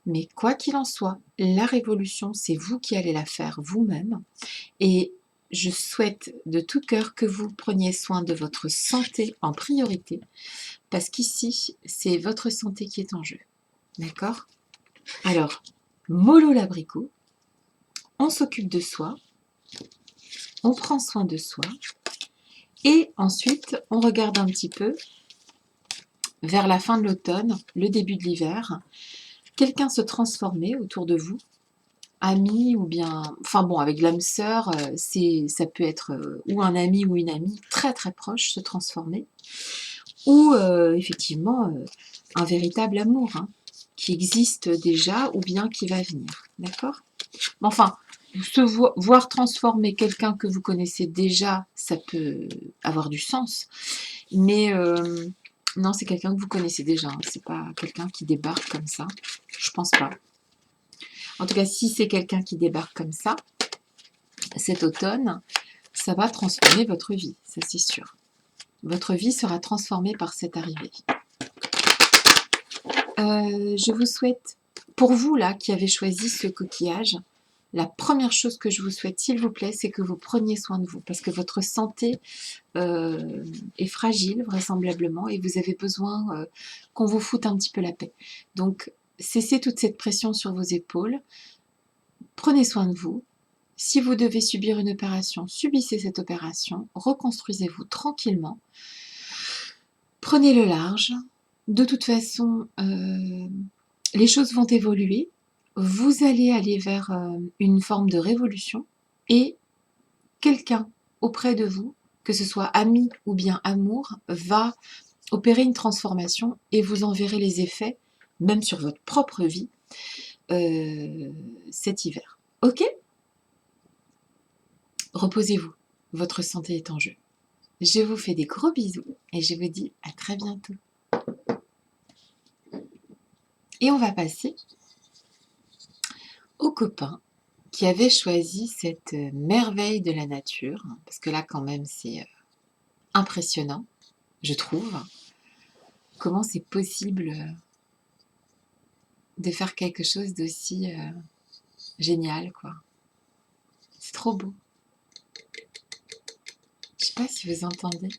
Mais quoi qu'il en soit, la révolution, c'est vous qui allez la faire vous-même. Et je souhaite de tout cœur que vous preniez soin de votre santé en priorité, parce qu'ici, c'est votre santé qui est en jeu. D'accord? Alors, mollo l'abricot, on s'occupe de soi, on prend soin de soi, et ensuite, on regarde un petit peu vers la fin de l'automne, le début de l'hiver, quelqu'un se transformer autour de vous, ami ou bien, enfin bon, avec l'âme sœur, ça peut être ou un ami ou une amie très très proche se transformer, ou effectivement un véritable amour hein, qui existe déjà ou bien qui va venir, d'accord? Enfin, voir transformer quelqu'un que vous connaissez déjà, ça peut avoir du sens, mais non, c'est quelqu'un que vous connaissez déjà, hein, c'est pas quelqu'un qui débarque comme ça, je pense pas. En tout cas, si c'est quelqu'un qui débarque comme ça, cet automne, ça va transformer votre vie, ça c'est sûr. Votre vie sera transformée par cette arrivée. Je vous souhaite, pour vous là qui avez choisi ce coquillage, la première chose que je vous souhaite, s'il vous plaît, c'est que vous preniez soin de vous, parce que votre santé est fragile vraisemblablement et vous avez besoin qu'on vous foute un petit peu la paix. Donc, cessez toute cette pression sur vos épaules, prenez soin de vous. Si vous devez subir une opération, subissez cette opération, reconstruisez-vous tranquillement, prenez le large. De toute façon, les choses vont évoluer, vous allez aller vers une forme de révolution et quelqu'un auprès de vous, que ce soit ami ou bien amour, va opérer une transformation et vous en verrez les effets, même sur votre propre vie, cet hiver. Ok ? Reposez-vous, votre santé est en jeu. Je vous fais des gros bisous et je vous dis à très bientôt. Et on va passer aux copains qui avaient choisi cette merveille de la nature, parce que là quand même c'est impressionnant, je trouve, comment c'est possible de faire quelque chose d'aussi génial, quoi. C'est trop beau. Je sais pas si vous entendez.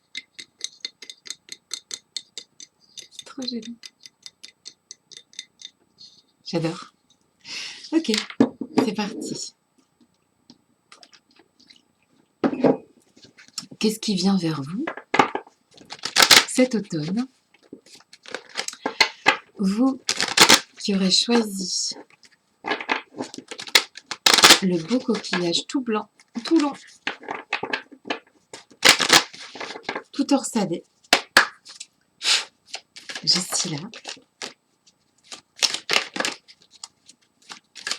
C'est trop joli. J'adore. Ok, c'est parti. Qu'est-ce qui vient vers vous cet automne? Vous qui aurez choisi le beau coquillage tout blanc, tout long, tout torsadé. Je suis là.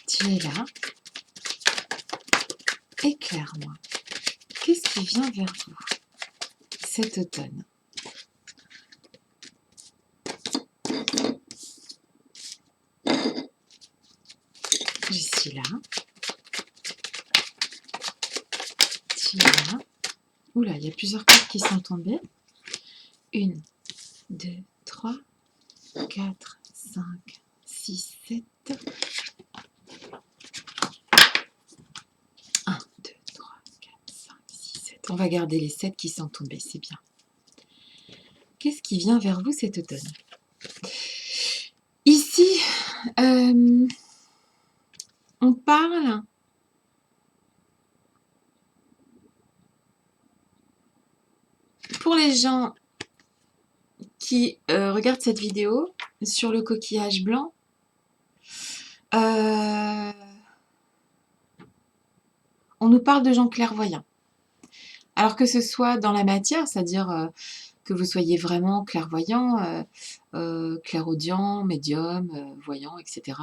Tu es là. Éclaire-moi. Qu'est-ce qui vient vers vous cet automne? Je suis là. Tu es là. Oula, il y a plusieurs cartes qui sont tombées. 1, 2, 3, 4, 5, 6, 7. 1, 2, 3, 4, 5, 6, 7. On va garder les 7 qui sont tombés, c'est bien. Qu'est-ce qui vient vers vous cet automne? Ici, on parle pour les gens qui regardent cette vidéo sur le coquillage blanc, on nous parle de gens clairvoyants. Alors que ce soit dans la matière, c'est-à-dire que vous soyez vraiment clairvoyant, clairaudient, médium, voyant, etc.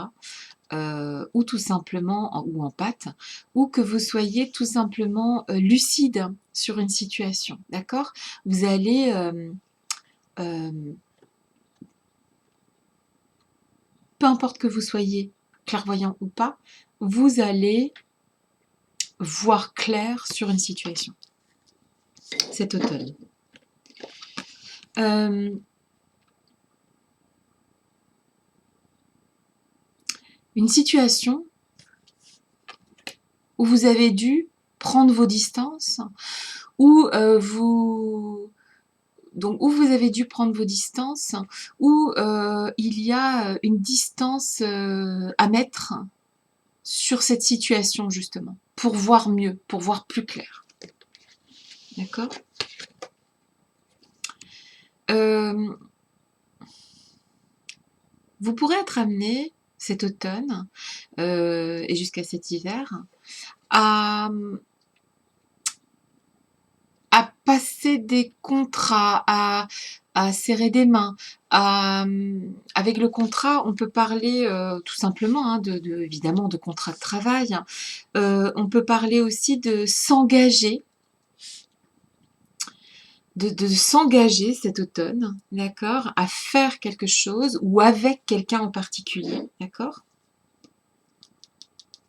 Ou tout simplement, ou en pâte, ou que vous soyez tout simplement lucide sur une situation, d'accord? Vous allez, peu importe que vous soyez clairvoyant ou pas, vous allez voir clair sur une situation cet automne. Une situation où vous avez dû prendre vos distances, où où vous avez dû prendre vos distances, où il y a une distance à mettre sur cette situation justement, pour voir mieux, pour voir plus clair. D'accord ? Vous pourrez être amené cet automne et jusqu'à cet hiver à passer des contrats, à serrer des mains. Avec le contrat, on peut parler tout simplement, hein, évidemment, de contrat de travail. On peut parler aussi de s'engager, de s'engager cet automne, d'accord, à faire quelque chose ou avec quelqu'un en particulier, d'accord?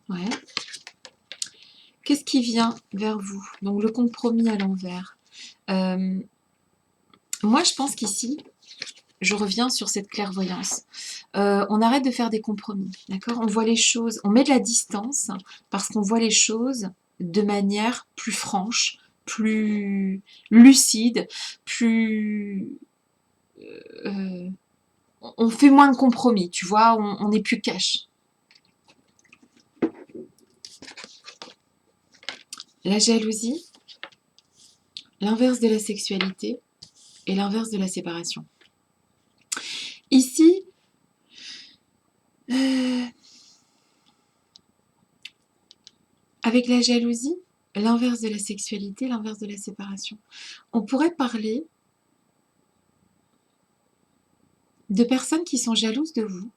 Ouais. Qu'est-ce qui vient vers vous? Donc le compromis à l'envers. Moi, je pense qu'ici, je reviens sur cette clairvoyance. On arrête de faire des compromis, d'accord? On voit les choses, on met de la distance parce qu'on voit les choses de manière plus franche, plus lucide, plus... on fait moins de compromis, tu vois, on n'est plus cash. La jalousie, l'inverse de la sexualité et l'inverse de la séparation. Ici, avec la jalousie, l'inverse de la sexualité, l'inverse de la séparation. On pourrait parler de personnes qui sont jalouses de vous,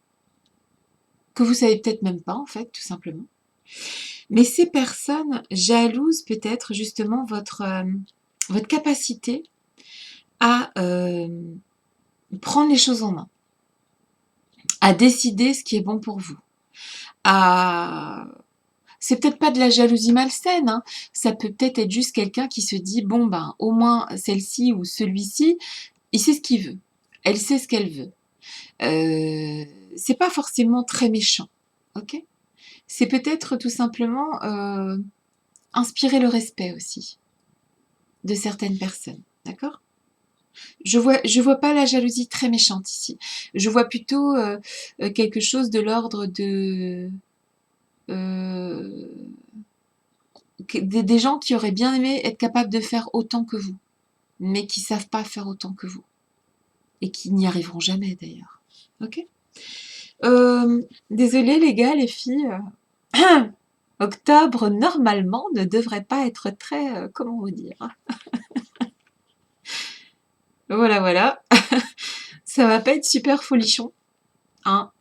que vous savez peut-être même pas en fait, tout simplement. Mais ces personnes jalousent peut-être justement votre capacité à prendre les choses en main, à décider ce qui est bon pour vous, c'est peut-être pas de la jalousie malsaine, hein. Ça peut peut-être être juste quelqu'un qui se dit, bon ben, au moins celle-ci ou celui-ci, il sait ce qu'il veut, elle sait ce qu'elle veut. C'est pas forcément très méchant, ok? C'est peut-être tout simplement inspirer le respect aussi de certaines personnes, d'accord? Je vois pas la jalousie très méchante ici. Je vois plutôt quelque chose de l'ordre de des gens qui auraient bien aimé être capables de faire autant que vous, mais qui savent pas faire autant que vous et qui n'y arriveront jamais d'ailleurs. Ok? Désolée les gars, les filles. Octobre, normalement, ne devrait pas être très... comment vous dire? Voilà, voilà. Ça va pas être super folichon. Hein.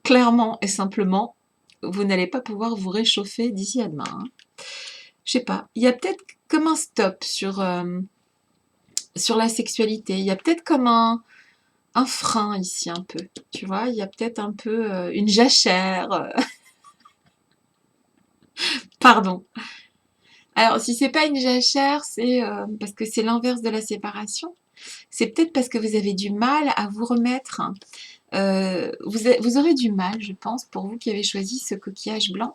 Clairement et simplement, vous n'allez pas pouvoir vous réchauffer d'ici à demain. Hein. Je sais pas. Il y a peut-être comme un stop sur la sexualité. Il y a peut-être comme un frein ici un peu. Tu vois, il y a peut-être un peu une jachère. Pardon. Alors, si c'est pas une jachère, c'est parce que c'est l'inverse de la séparation. C'est peut-être parce que vous avez du mal à vous remettre. Vous aurez du mal, je pense, pour vous qui avez choisi ce coquillage blanc.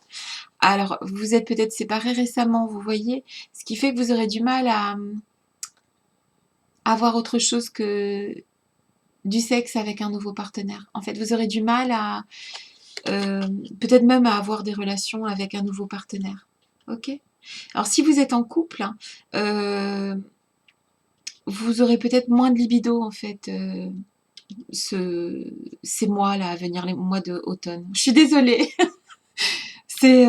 Alors, vous êtes peut-être séparés récemment, vous voyez, ce qui fait que vous aurez du mal à avoir autre chose que du sexe avec un nouveau partenaire. En fait, vous aurez du mal à peut-être même à avoir des relations avec un nouveau partenaire. Ok ? Alors, si vous êtes en couple, vous aurez peut-être moins de libido, en fait, ces mois-là à venir, les mois de automne. Je suis désolée. C'est,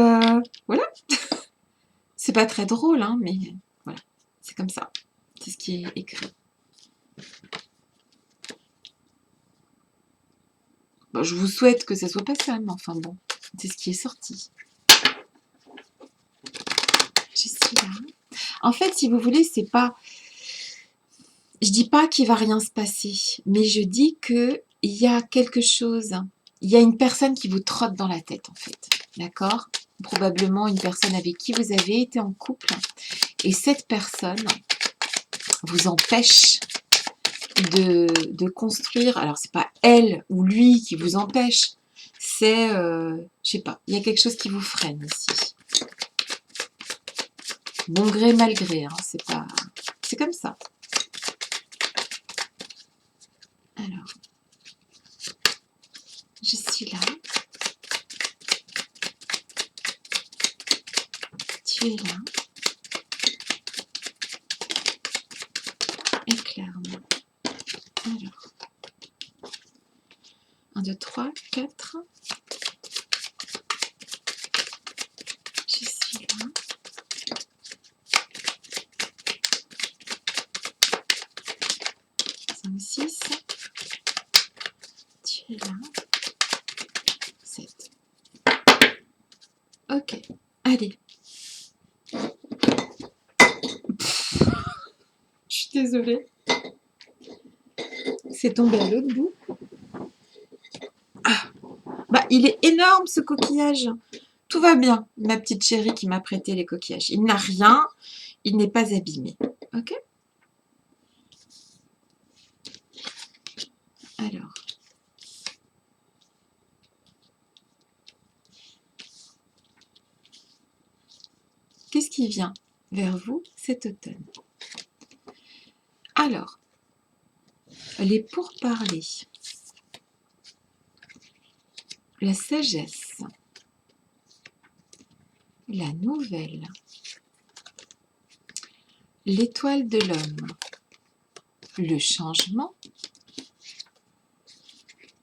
voilà, c'est pas très drôle, hein, mais voilà, c'est comme ça. C'est ce qui est écrit. Bon, je vous souhaite que ça soit pas ça, mais enfin bon, c'est ce qui est sorti. Je suis là. En fait, si vous voulez, c'est pas... Je dis pas qu'il va rien se passer, mais je dis que il y a quelque chose, il y a une personne qui vous trotte dans la tête, en fait. D'accord? Probablement une personne avec qui vous avez été en couple, et cette personne vous empêche de construire. Alors, c'est pas elle ou lui qui vous empêche, c'est, je sais pas, il y a quelque chose qui vous freine ici. Bon gré, mal gré, hein, c'est pas... C'est comme ça. Alors, je suis là. Tu es là. Éclaire-moi. Alors, 1, 2, 3, 4. Je suis là. 5, 6. Tu es là. 7. Ok. Allez. Je suis désolée. C'est tombé à l'autre bout. Ah. Bah, il est énorme ce coquillage. Tout va bien, ma petite chérie qui m'a prêté les coquillages. Il n'a rien, il n'est pas abîmé. Ok? Alors. Qu'est-ce qui vient vers vous cet automne? Alors, les pourparlers, la sagesse, la nouvelle, l'étoile de l'homme, le changement,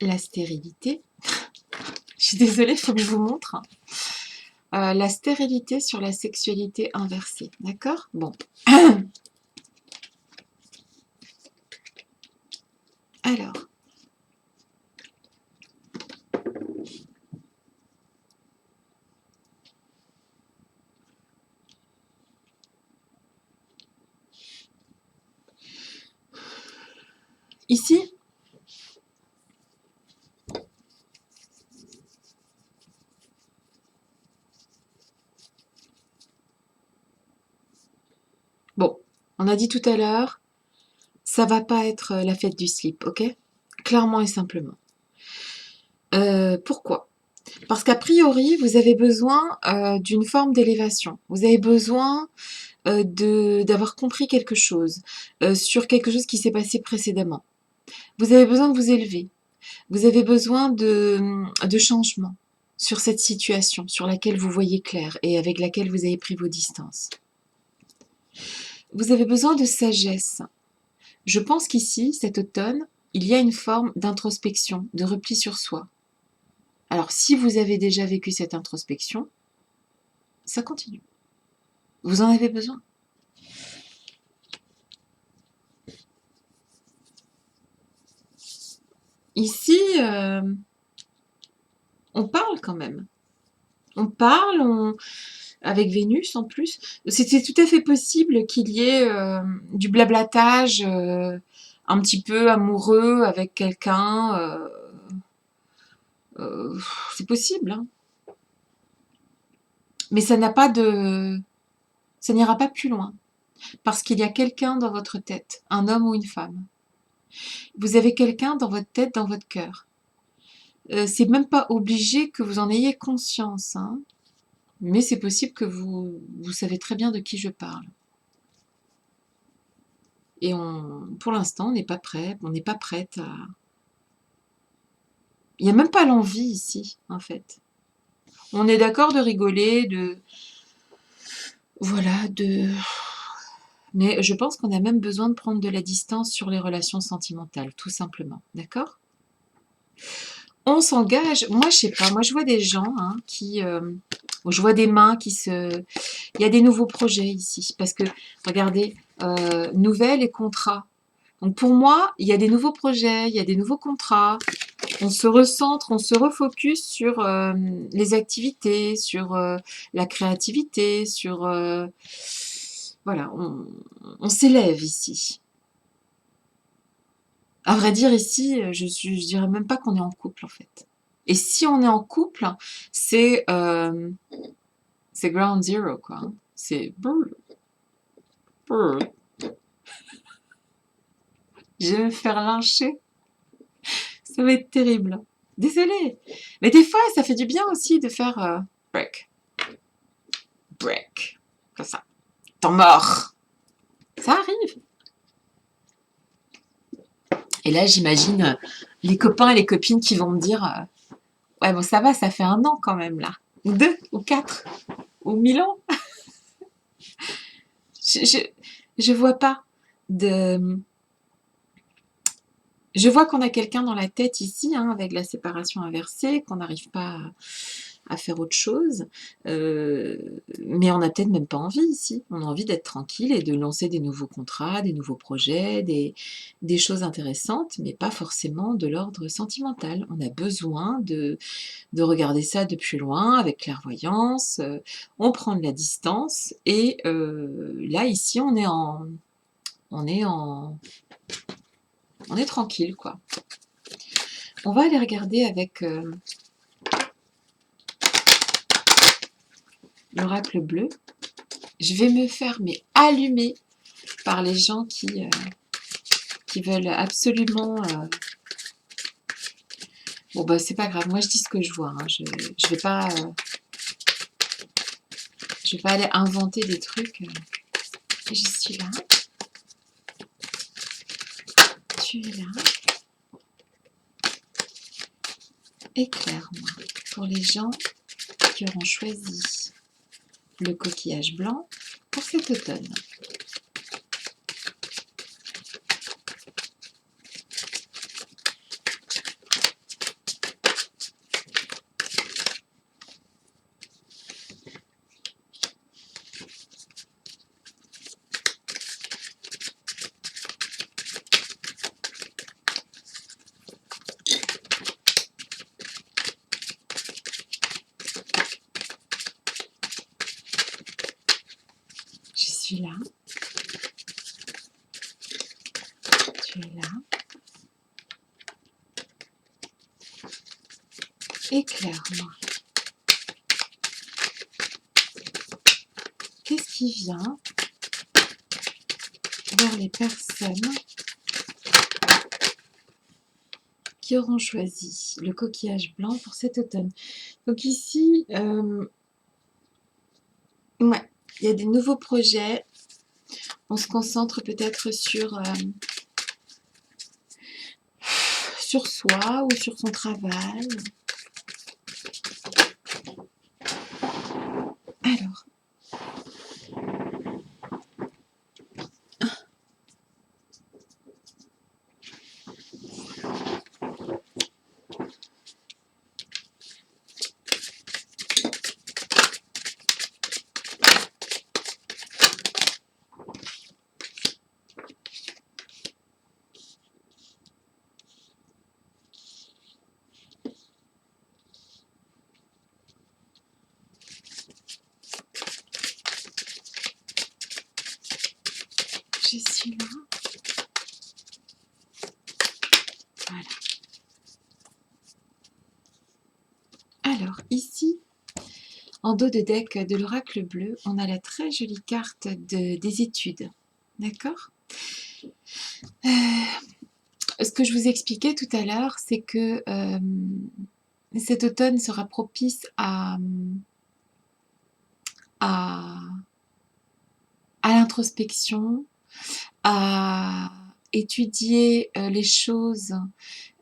la stérilité. Je suis désolée, il faut que je vous montre. La stérilité sur la sexualité inversée. D'accord? Bon. Alors. Ici, bon, on a dit tout à l'heure, ça va pas être la fête du slip, ok? Clairement et simplement. Pourquoi? Parce qu'a priori, vous avez besoin d'une forme d'élévation. Vous avez besoin d'avoir compris quelque chose sur quelque chose qui s'est passé précédemment. Vous avez besoin de vous élever. Vous avez besoin de changement sur cette situation sur laquelle vous voyez clair et avec laquelle vous avez pris vos distances. Vous avez besoin de sagesse. Je pense qu'ici, cet automne, il y a une forme d'introspection, de repli sur soi. Alors, si vous avez déjà vécu cette introspection, ça continue. Vous en avez besoin. Ici, on parle quand même. On parle, avec Vénus en plus. C'est tout à fait possible qu'il y ait du blablatage un petit peu amoureux avec quelqu'un. C'est possible, hein. Mais ça n'a pas de... ça n'ira pas plus loin. Parce qu'il y a quelqu'un dans votre tête, un homme ou une femme. Vous avez quelqu'un dans votre tête, dans votre cœur. C'est même pas obligé que vous en ayez conscience, hein. Mais c'est possible que vous savez très bien de qui je parle. Et pour l'instant, on n'est pas prêt, on n'est pas prête à... Il n'y a même pas l'envie ici, en fait. On est d'accord de rigoler, de... Voilà, Mais je pense qu'on a même besoin de prendre de la distance sur les relations sentimentales, tout simplement, d'accord? On s'engage, moi je sais pas, moi je vois des gens hein, je vois des mains qui se... Il y a des nouveaux projets ici, parce que, regardez, nouvelles et contrats. Donc pour moi, il y a des nouveaux projets, il y a des nouveaux contrats, on se recentre, on se refocus sur les activités, sur la créativité, sur... voilà, on s'élève ici. À vrai dire, ici, je dirais même pas qu'on est en couple, en fait. Et si on est en couple, c'est ground zero, quoi. Hein. C'est... Je vais me faire lyncher. Ça va être terrible. Désolée. Mais des fois, ça fait du bien aussi de faire break. Break. Comme ça. Temps mort. Ça arrive. Et là, j'imagine les copains et les copines qui vont me dire ouais, bon, ça va, ça fait 1 an quand même, là. Ou 2, ou 4, ou 1000 ans. Je, je, je vois pas de... Je vois qu'on a quelqu'un dans la tête ici, hein, avec la séparation inversée, qu'on n'arrive pas à faire autre chose. Mais on n'a peut-être même pas envie ici. On a envie d'être tranquille et de lancer des nouveaux contrats, des nouveaux projets, des choses intéressantes, mais pas forcément de l'ordre sentimental. On a besoin de regarder ça de plus loin, avec clairvoyance. On prend de la distance et là, ici, on est en... On est tranquille, quoi. On va aller regarder avec l'oracle bleu. Je vais me faire allumer par les gens qui veulent absolument... Bon, bah, c'est pas grave. Moi, je dis ce que je vois. Hein. Je vais pas... je vais pas aller inventer des trucs. Je suis là. Tu es là. Éclaire-moi. Pour les gens qui auront choisi le coquillage blanc pour cet automne. Je suis là. Tu es là. Éclaire-moi. Qu'est-ce qui vient vers les personnes qui auront choisi le coquillage blanc pour cet automne? Donc ici, ouais, il y a des nouveaux projets. On se concentre peut-être sur soi ou sur son travail. Alors, je suis là. Voilà. Alors, ici, en dos de deck de l'oracle bleu, on a la très jolie carte des études. D'accord? Ce que je vous expliquais tout à l'heure, c'est que cet automne sera propice à l'introspection, à étudier les choses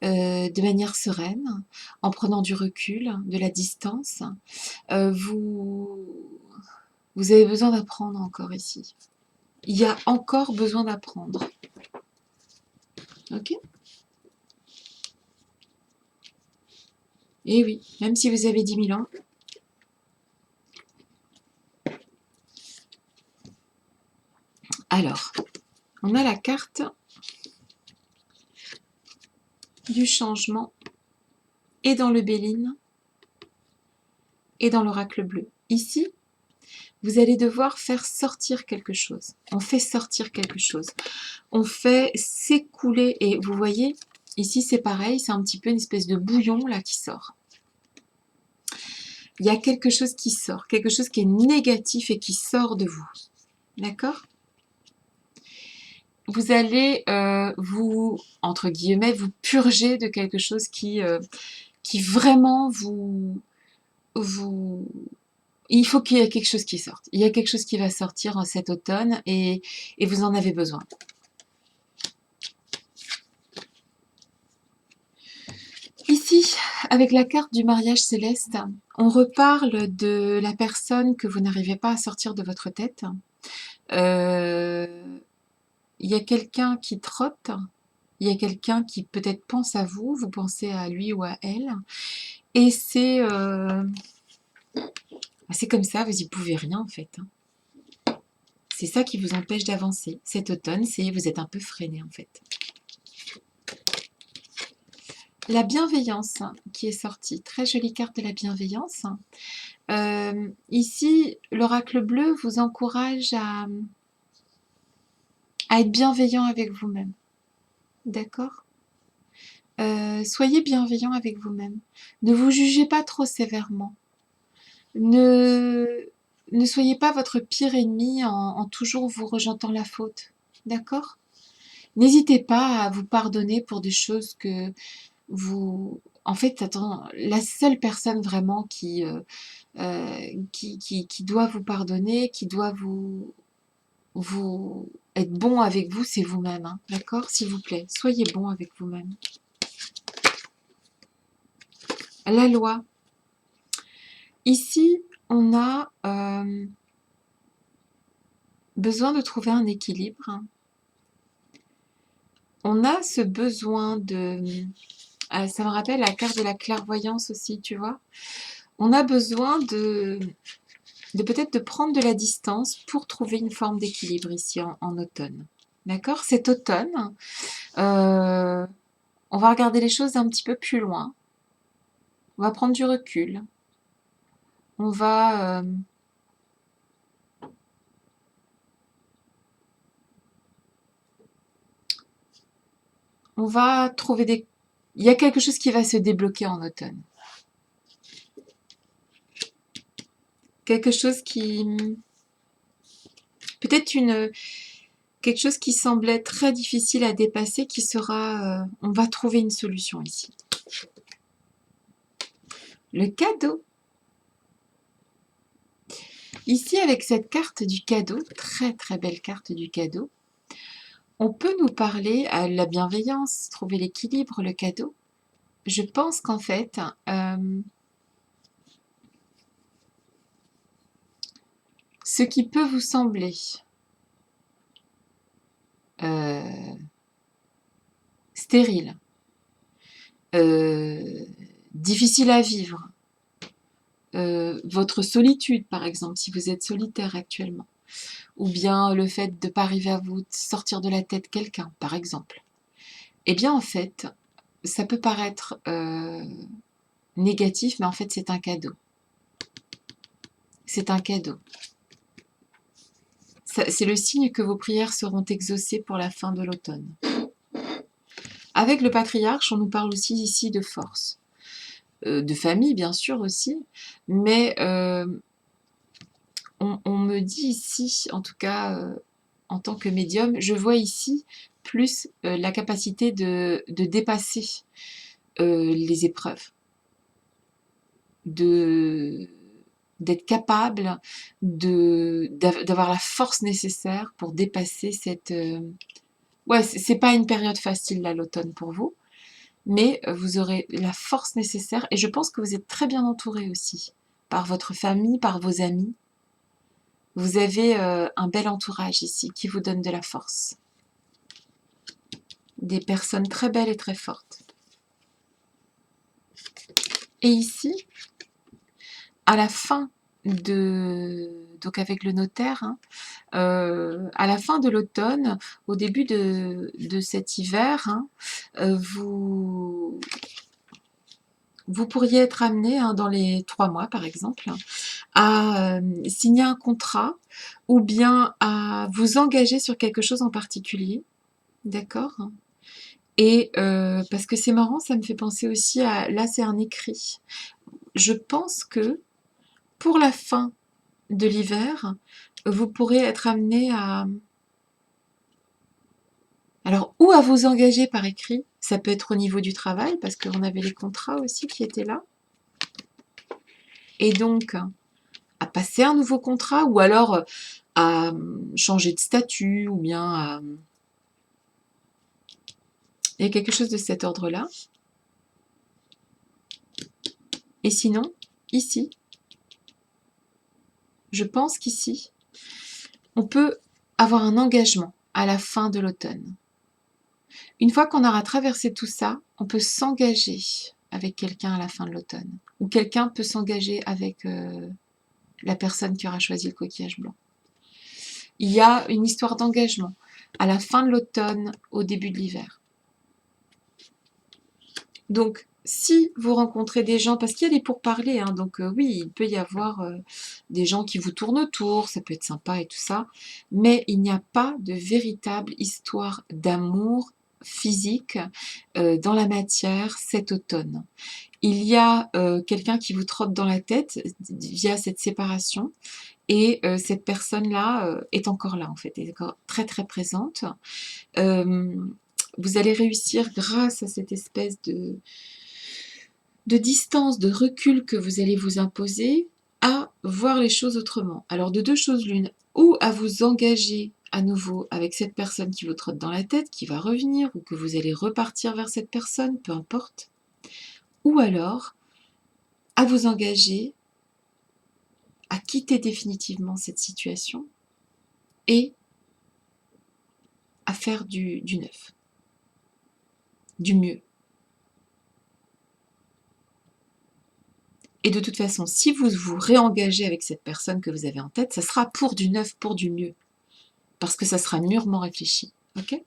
de manière sereine, en prenant du recul, de la distance. Vous avez besoin d'apprendre encore ici. il y a encore besoin d'apprendre. Ok? Et oui, même si vous avez 10 000 ans. Alors, on a la carte du changement et dans le Béline et dans l'oracle bleu. Ici, vous allez devoir faire sortir quelque chose. On fait sortir quelque chose. On fait s'écouler. Et vous voyez, ici c'est pareil, c'est un petit peu une espèce de bouillon là qui sort. Il y a quelque chose qui sort, quelque chose qui est négatif et qui sort de vous. D'accord? Vous allez vous, entre guillemets, vous purger de quelque chose qui vraiment vous... Il faut qu'il y ait quelque chose qui sorte. Il y a quelque chose qui va sortir cet automne et vous en avez besoin. Ici, avec la carte du mariage céleste, on reparle de la personne que vous n'arrivez pas à sortir de votre tête. Il y a quelqu'un qui trotte, il y a quelqu'un qui peut-être pense à vous, vous pensez à lui ou à elle, et c'est comme ça, vous n'y pouvez rien en fait. C'est ça qui vous empêche d'avancer. Cet automne, c'est vous êtes un peu freiné en fait. La bienveillance qui est sortie, très jolie carte de la bienveillance. Ici, l'oracle bleu vous encourage à être bienveillant avec vous-même. D'accord? Soyez bienveillant avec vous-même. Ne vous jugez pas trop sévèrement. Ne soyez pas votre pire ennemi en toujours vous rejetant la faute. D'accord? N'hésitez pas à vous pardonner pour des choses que vous... En fait, attends, la seule personne vraiment qui doit vous pardonner, qui doit vous être bon avec vous, c'est vous-même. Hein, d'accord? S'il vous plaît, soyez bon avec vous-même. La loi. Ici, on a besoin de trouver un équilibre. On a ce besoin de... ça me rappelle la carte de la clairvoyance aussi, tu vois. On a besoin de peut-être de prendre de la distance pour trouver une forme d'équilibre ici en automne. D'accord? Cet automne, on va regarder les choses un petit peu plus loin. On va prendre du recul. On va... on va trouver des... Il y a quelque chose qui va se débloquer en automne. Quelque chose qui... Peut-être quelque chose qui semblait très difficile à dépasser, qui sera... on va trouver une solution ici. Le cadeau. Ici, avec cette carte du cadeau, très très belle carte du cadeau, on peut nous parler à la bienveillance, trouver l'équilibre, le cadeau. Je pense qu'en fait, ce qui peut vous sembler stérile, difficile à vivre, votre solitude par exemple, si vous êtes solitaire actuellement, ou bien le fait de ne pas arriver à vous sortir de la tête quelqu'un, par exemple, eh bien en fait, ça peut paraître négatif, mais en fait c'est un cadeau. C'est un cadeau. C'est le signe que vos prières seront exaucées pour la fin de l'automne. Avec le patriarche, on nous parle aussi ici de force. De famille, bien sûr aussi, mais on me dit ici, en tout cas en tant que médium, je vois ici plus la capacité de dépasser les épreuves, d'être capable d'avoir la force nécessaire pour dépasser cette... Ouais, c'est pas une période facile là, l'automne pour vous, mais vous aurez la force nécessaire et je pense que vous êtes très bien entouré aussi par votre famille, par vos amis. Vous avez un bel entourage ici qui vous donne de la force. Des personnes très belles et très fortes. Et ici, à la fin donc avec le notaire, hein, à la fin de l'automne, au début de cet hiver, hein, vous pourriez être amené, hein, dans les 3 mois par exemple, à signer un contrat ou bien à vous engager sur quelque chose en particulier, d'accord? Et parce que c'est marrant, ça me fait penser aussi à là c'est un écrit. Je pense que pour la fin de l'hiver, vous pourrez être amené à alors ou à vous engager par écrit, ça peut être au niveau du travail parce qu'on avait les contrats aussi qui étaient là, et donc à passer un nouveau contrat ou alors à changer de statut ou bien à il y a quelque chose de cet ordre-là. Et sinon, ici, je pense qu'ici, on peut avoir un engagement à la fin de l'automne. Une fois qu'on aura traversé tout ça, on peut s'engager avec quelqu'un à la fin de l'automne. Ou quelqu'un peut s'engager avec la personne qui aura choisi le coquillage blanc. Il y a une histoire d'engagement à la fin de l'automne, au début de l'hiver. Donc, si vous rencontrez des gens, parce qu'il y a des pourparlers, hein, donc oui, il peut y avoir des gens qui vous tournent autour, ça peut être sympa et tout ça, mais il n'y a pas de véritable histoire d'amour physique dans la matière cet automne. Il y a quelqu'un qui vous trotte dans la tête via cette séparation, et cette personne-là est encore là en fait, elle est encore très très présente. Vous allez réussir grâce à cette espèce de distance, de recul que vous allez vous imposer, à voir les choses autrement. Alors de deux choses l'une, ou à vous engager à nouveau avec cette personne qui vous trotte dans la tête, qui va revenir, ou que vous allez repartir vers cette personne, peu importe, ou alors à vous engager à quitter définitivement cette situation et à faire du neuf, du mieux. Et de toute façon, si vous vous réengagez avec cette personne que vous avez en tête, ça sera pour du neuf, pour du mieux. Parce que ça sera mûrement réfléchi. Ok ?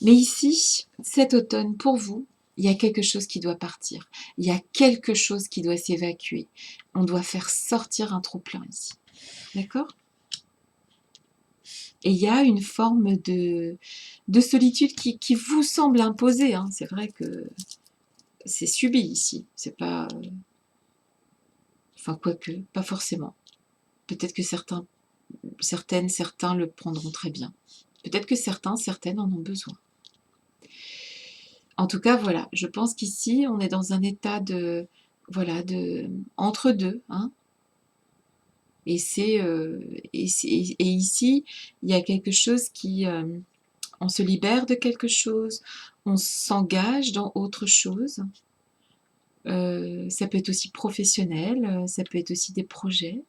Mais ici, cet automne, pour vous, il y a quelque chose qui doit partir. Il y a quelque chose qui doit s'évacuer. On doit faire sortir un trop-plein ici. D'accord ? Et il y a une forme de solitude qui vous semble imposée. Hein. C'est vrai que c'est subi ici. C'est pas... Enfin, quoique, pas forcément. Peut-être que certains le prendront très bien. Peut-être que certaines en ont besoin. En tout cas, voilà, je pense qu'ici, on est dans un état de, voilà, entre deux, hein. Et ici, il y a quelque chose qui, on se libère de quelque chose, on s'engage dans autre chose. Ça peut être aussi professionnel, ça peut être aussi des projets,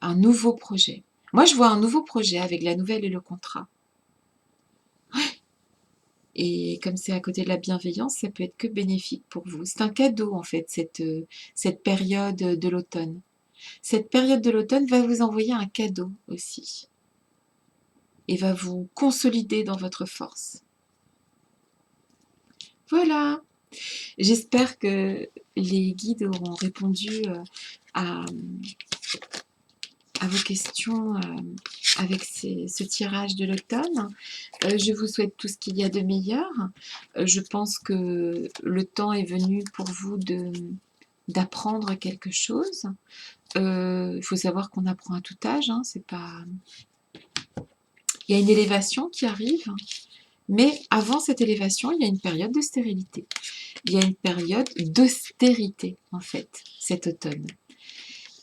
un nouveau projet. Moi, je vois un nouveau projet avec la nouvelle et le contrat. Et comme c'est à côté de la bienveillance, ça peut être que bénéfique pour vous. C'est un cadeau en fait, cette période de l'automne. Cette période de l'automne va vous envoyer un cadeau aussi et va vous consolider dans votre force. Voilà, j'espère que les guides auront répondu à, à vos questions avec ce tirage de l'automne. Je vous souhaite tout ce qu'il y a de meilleur. Je pense que le temps est venu pour vous d'apprendre quelque chose. Il faut savoir qu'on apprend à tout âge. Hein, c'est pas... Il y a une élévation qui arrive, mais avant cette élévation, il y a une période de stérilité. Il y a une période d'austérité, en fait, cet automne.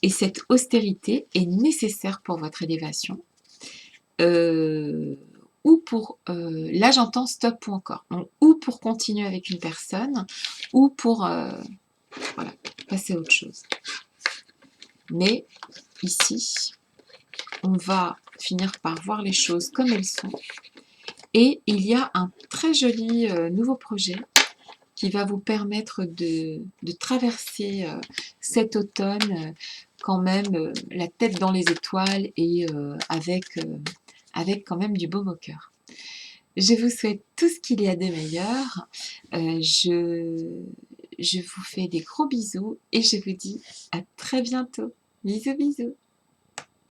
Et cette austérité est nécessaire pour votre élévation. Ou pour, là j'entends stop ou encore, donc, ou pour continuer avec une personne, ou pour voilà, passer à autre chose. Mais ici, on va finir par voir les choses comme elles sont. Et il y a un très joli nouveau projet qui va vous permettre de traverser cet automne quand même la tête dans les étoiles et avec quand même du baume au cœur. Je vous souhaite tout ce qu'il y a de meilleur. Je vous fais des gros bisous et je vous dis à très bientôt. Bisous, bisous.